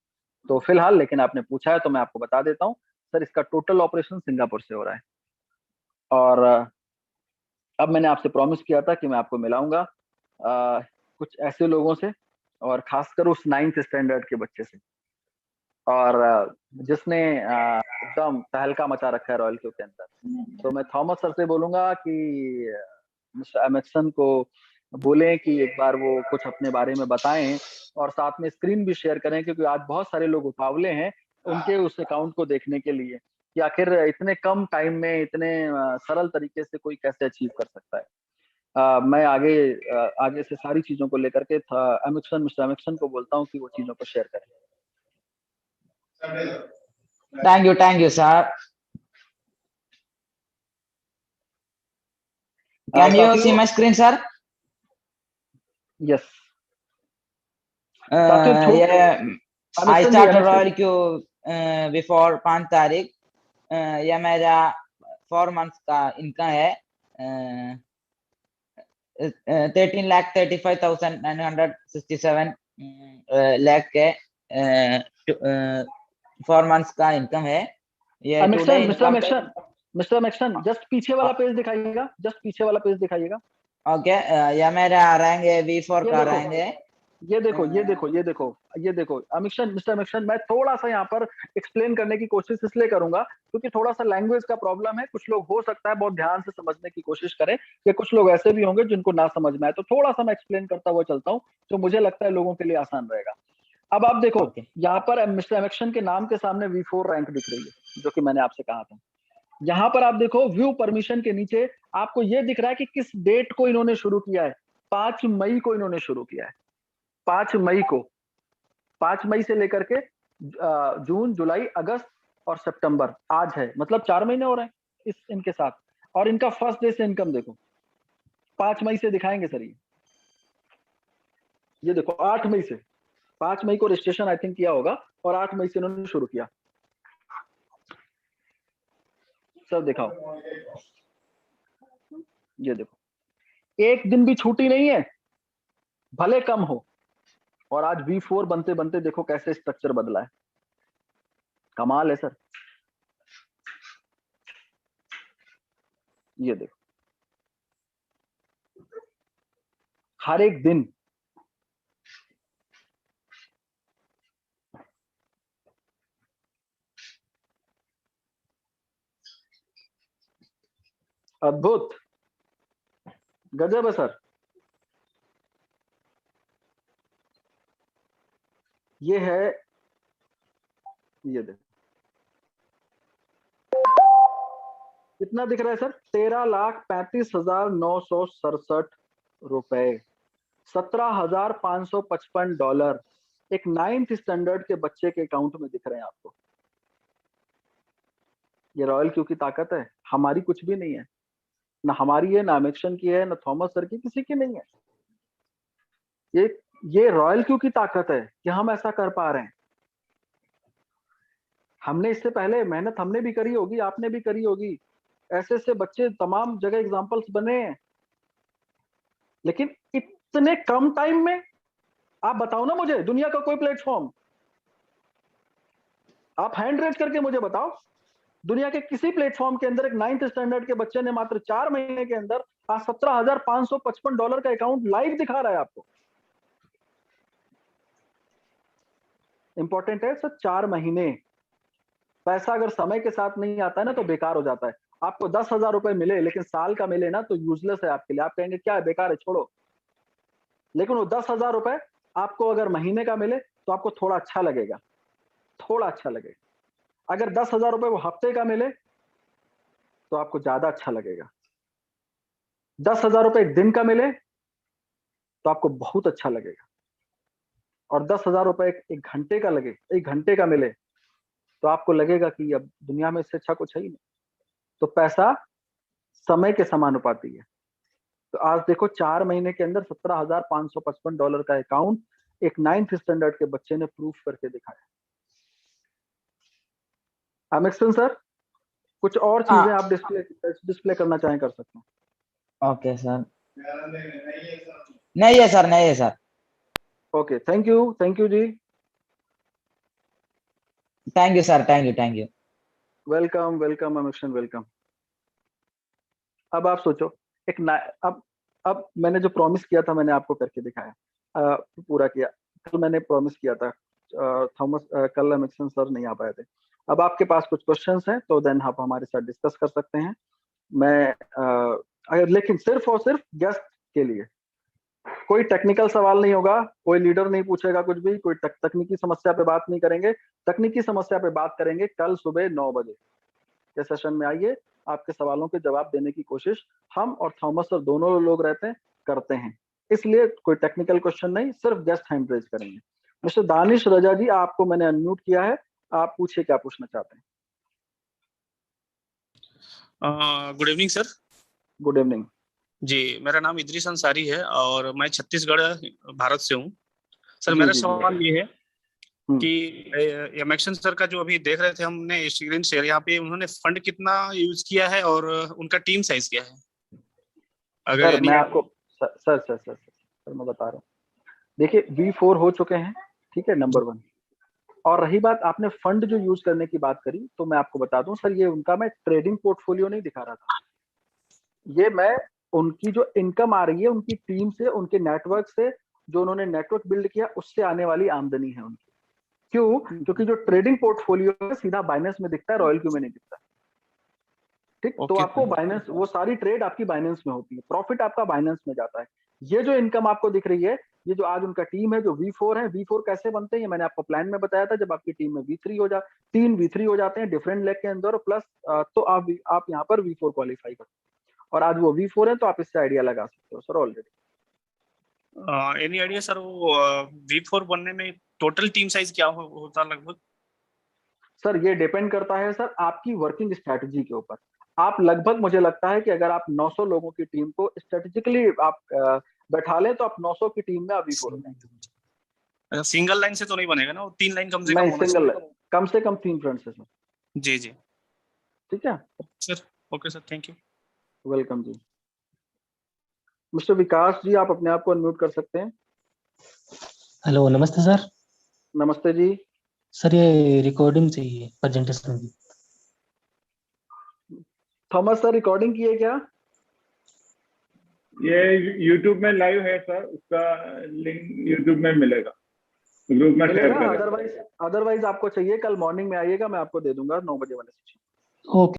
तो फिलहाल, लेकिन आपने पूछा है तो मैं आपको बता देता हूँ, सर इसका टोटल ऑपरेशन सिंगापुर से हो रहा है। और अब मैंने आपसे प्रॉमिस किया था कि मैं आपको मिलाऊंगा कुछ ऐसे लोगों से, और खासकर उस 9th स्टैंडर्ड के बच्चे से, और जिसने एकदम तहलका मचा रखा है रॉयल क्यू के अंदर। तो मैं थॉमस सर से बोलूंगा कि मिस्टर एमिक्सन को बोलें कि एक बार वो कुछ अपने बारे में बताएं, और साथ में स्क्रीन भी शेयर करें, क्योंकि आज बहुत सारे लोग उतावले हैं उनके उस अकाउंट को देखने के लिए कि आखिर इतने कम टाइम में इतने सरल तरीके से कोई कैसे अचीव कर सकता है। मैं आगे से सारी चीजों को लेकर के मिस्टर एमिक्सन को बोलता हूँ कि वो चीजों को शेयर करें। Thank you, sir. Can you साथियों, see my screen, sir? Yes साथियों, Yeah, I अमिक्सन जी, started अमिक्सन Royal Q before 5 तारीख. यह मेरा 4 months का इनकम है. 13,35,967 lakh के 4 months का इनकम है. ये मिस्टर टुडे इनकम मिक्सन, जस्ट पीछे वाला पेज दिखाइएगा, जस्ट पीछे वाला पेज दिखाइएगा. ओके. या मेरे आ रहेंगे V4 का रहेंगे. ये देखो मिस्टर मिक्सन, मैं थोड़ा सा यहाँ पर एक्सप्लेन करने की कोशिश इसलिए करूंगा क्योंकि थोड़ा सा लैंग्वेज का प्रॉब्लम है. कुछ लोग हो सकता है बहुत ध्यान से समझने की कोशिश करें, या कुछ लोग ऐसे भी होंगे जिनको ना समझ में आए, तो थोड़ा सा मैं एक्सप्लेन करता हुआ चलता हूँ जो मुझे लगता है लोगों के लिए आसान रहेगा. अब आप देखो, यहाँ पर मिस्टर मिक्सन के नाम के सामने V4 रैंक दिख रही है, जो कि मैंने आपसे कहा था. यहाँ पर आप देखो व्यू परमिशन के नीचे आपको ये दिख रहा है कि किस डेट को इन्होंने शुरू किया है. 5 मई को इन्होंने शुरू किया है. 5 मई से लेकर के जून, जुलाई, अगस्त और सितंबर आज है, मतलब 4 महीने हो रहे हैं इस इनके साथ. और इनका फर्स्ट डे से इनकम देखो, 5 मई से दिखाएंगे सर. ये देखो 8 मई से, 5 मई को रजिस्ट्रेशन आई थिंक किया होगा और 8 मई से इन्होंने शुरू किया. सर दिखाओ, ये देखो, एक दिन भी छुट्टी नहीं है, भले कम हो. और आज V4 बनते बनते देखो कैसे स्ट्रक्चर बदला है. कमाल है सर. ये देखो, हर एक दिन अद्भुत, गजब है सर. ये है, ये देखो कितना दिख रहा है सर, 13,35,967 रुपए, $17,555 एक 9th स्टैंडर्ड के बच्चे के अकाउंट में दिख रहे हैं आपको. ये रॉयल क्यू की ताकत है, हमारी कुछ भी नहीं है, ना हमारी है, ना अमिक्सन की है, ना थॉमस सर की, किसी की नहीं है. ये रॉयल क्यू की ताकत है कि हम ऐसा कर पा रहे हैं. हमने इससे पहले मेहनत हमने भी करी होगी, आपने भी करी होगी, ऐसे ऐसे बच्चे तमाम जगह एग्जांपल्स बने हैं, लेकिन इतने कम टाइम में. आप बताओ ना मुझे दुनिया का कोई प्लेटफॉर्म, आप हैंड रेज करके मुझे बताओ, दुनिया के किसी प्लेटफॉर्म के अंदर एक 9th स्टैंडर्ड के बच्चे ने मात्र 4 महीने के अंदर आज $17,555 का अकाउंट लाइव दिखा रहा है आपको. इंपॉर्टेंट है सर, 4 महीने. पैसा अगर समय के साथ नहीं आता है ना तो बेकार हो जाता है. आपको 10,000 रुपए मिले लेकिन साल का मिले ना तो यूजलेस है आपके लिए, आप कहेंगे क्या है, बेकार है, छोड़ो. लेकिन वो 10,000 रुपए आपको अगर महीने का मिले तो आपको थोड़ा अच्छा लगेगा, थोड़ा अच्छा लगेगा. अगर 10,000 रुपए वो हफ्ते का मिले तो आपको ज्यादा अच्छा लगेगा. 10,000 रुपए एक दिन का मिले तो आपको बहुत अच्छा लगेगा. और 10,000 रुपए एक घंटे का लगे, एक घंटे का मिले तो आपको लगेगा कि अब दुनिया में इससे अच्छा कुछ है ही नहीं. तो पैसा समय के समानुपाती है. तो आज देखो 4 महीने के अंदर $17,555 का अकाउंट एक 9th स्टैंडर्ड के बच्चे ने प्रूफ करके दिखाया. अमिक्सन सर, कुछ और चीजें आप डिस्प्ले करना चाहें कर सकते हैं. Okay sir. नहीं है सर, नहीं है सर. ओके, थैंक यू जी. Thank you sir, thank you. Welcome अमिक्सन, वेलकम. अब आप सोचो, अब मैंने जो प्रॉमिस किया था मैंने आपको करके दिखाया, पूरा किया. कल मैंने प्रॉमिस किया था, थॉमस कल अमिक्सन सर नहीं आ पाए थे. अब आपके पास कुछ क्वेश्चंस हैं तो देन आप हमारे साथ डिस्कस कर सकते हैं. मैं अगर लेकिन सिर्फ और सिर्फ गेस्ट के लिए, कोई टेक्निकल सवाल नहीं होगा, कोई लीडर नहीं पूछेगा कुछ भी, कोई तकनीकी समस्या पे बात नहीं करेंगे. तकनीकी समस्या पे बात करेंगे कल सुबह 9 बजे के सेशन में. आइए, आपके सवालों के जवाब देने की कोशिश हम और थॉमस सर दोनों लोग रहते हैं, करते हैं. इसलिए कोई टेक्निकल क्वेश्चन नहीं, सिर्फ गेस्ट हैंड रेज करेंगे. मिस्टर दानिश रजा जी, आपको मैंने अनम्यूट किया है, आप पूछिए क्या पूछना चाहते हैं. Good evening sir. Good evening. जी, मेरा नाम इदरीस अंसारी है और मैं छत्तीसगढ़ भारत से हूँ। सर जी, मेरा जी, जी। सवाल ये है हम्म। कि एमएक्शन सर का जो अभी देख रहे थे हमने स्क्रीन शेयर, यहाँ पे उन्होंने फंड कितना यूज किया है और उनका टीम साइज क्या है? अगर सर यानी मैं आपको सर मैं बता रहा हूँ। देखिए V4 हो चुके हैं, ठीक है, नंबर 1। और रही बात आपने फंड जो यूज करने की बात करी, तो मैं आपको बता दूं सर, ये उनका मैं ट्रेडिंग पोर्टफोलियो नहीं दिखा रहा था। ये मैं उनकी जो इनकम आ रही है उनकी टीम से, उनके नेटवर्क से, जो उन्होंने नेटवर्क बिल्ड किया उससे आने वाली आमदनी है उनकी। क्यों? क्योंकि जो ट्रेडिंग पोर्टफोलियो है सीधा बाइनेंस में दिखता है, रॉयल क्यू में नहीं दिखता। ठीक, तो ओके आपको बाइनेंस, वो सारी ट्रेड आपकी बाइनेंस में होती है, प्रॉफिट आपका बाइनेंस में जाता है। ये जो इनकम आपको दिख रही है, ये जो आज उनका टीम है जो V4 है, V4 कैसे बनते हैं ये मैंने आपको प्लान में बताया था। जब आपकी टीम में तीन V3 हो जाते हैं डिफरेंट लेग के अंदर, प्लस तो आप यहाँ पर V4 क्वालिफाई करते हैं, और आज वो V4 है, तो आप इससे आइडिया लगा सकते हो sir already. Any idea sir, वो V4 बनने में टोटल टीम साइज क्या होता लगभग? सर ये डिपेंड करता है सर आपकी वर्किंग स्ट्रैटेजी के ऊपर। आप लगभग, मुझे लगता है कि अगर आप 900 लोगों की टीम को स्ट्रेटेजिकली आप बैठा लें, तो आप 900 की टीम में आप V4 हो जाएंगे। सिंगल लाइन से तो नहीं बनेगा ना, वो 3 लाइन कम से कम नहीं, होना सिंगल, चाहिए। कम से कम 3 फ्रंट से सर। जी जी, ठीक है sir. Okay sir, thank you. Welcome जी। मिस्टर विकास जी, आप अपने आप को अनम्यूट कर सकते हैं। हेलो, नमस्ते सर। नमस्ते जी। सर ये रिकॉर्डिंग चाहिए प्रेजेंटेशन की। थॉमस सर रिकॉर्डिंग की है क्या? ये YouTube में लाइव है सर, उसका लिंक YouTube में मिलेगा, ग्रुप में शेयर मिलेगा? करें। अदरवाइज आपको चाहिए कल मॉर्निंग में आइएगा, मैं आपको दे दूंगा 9 बजे वाले सेशन। ओके।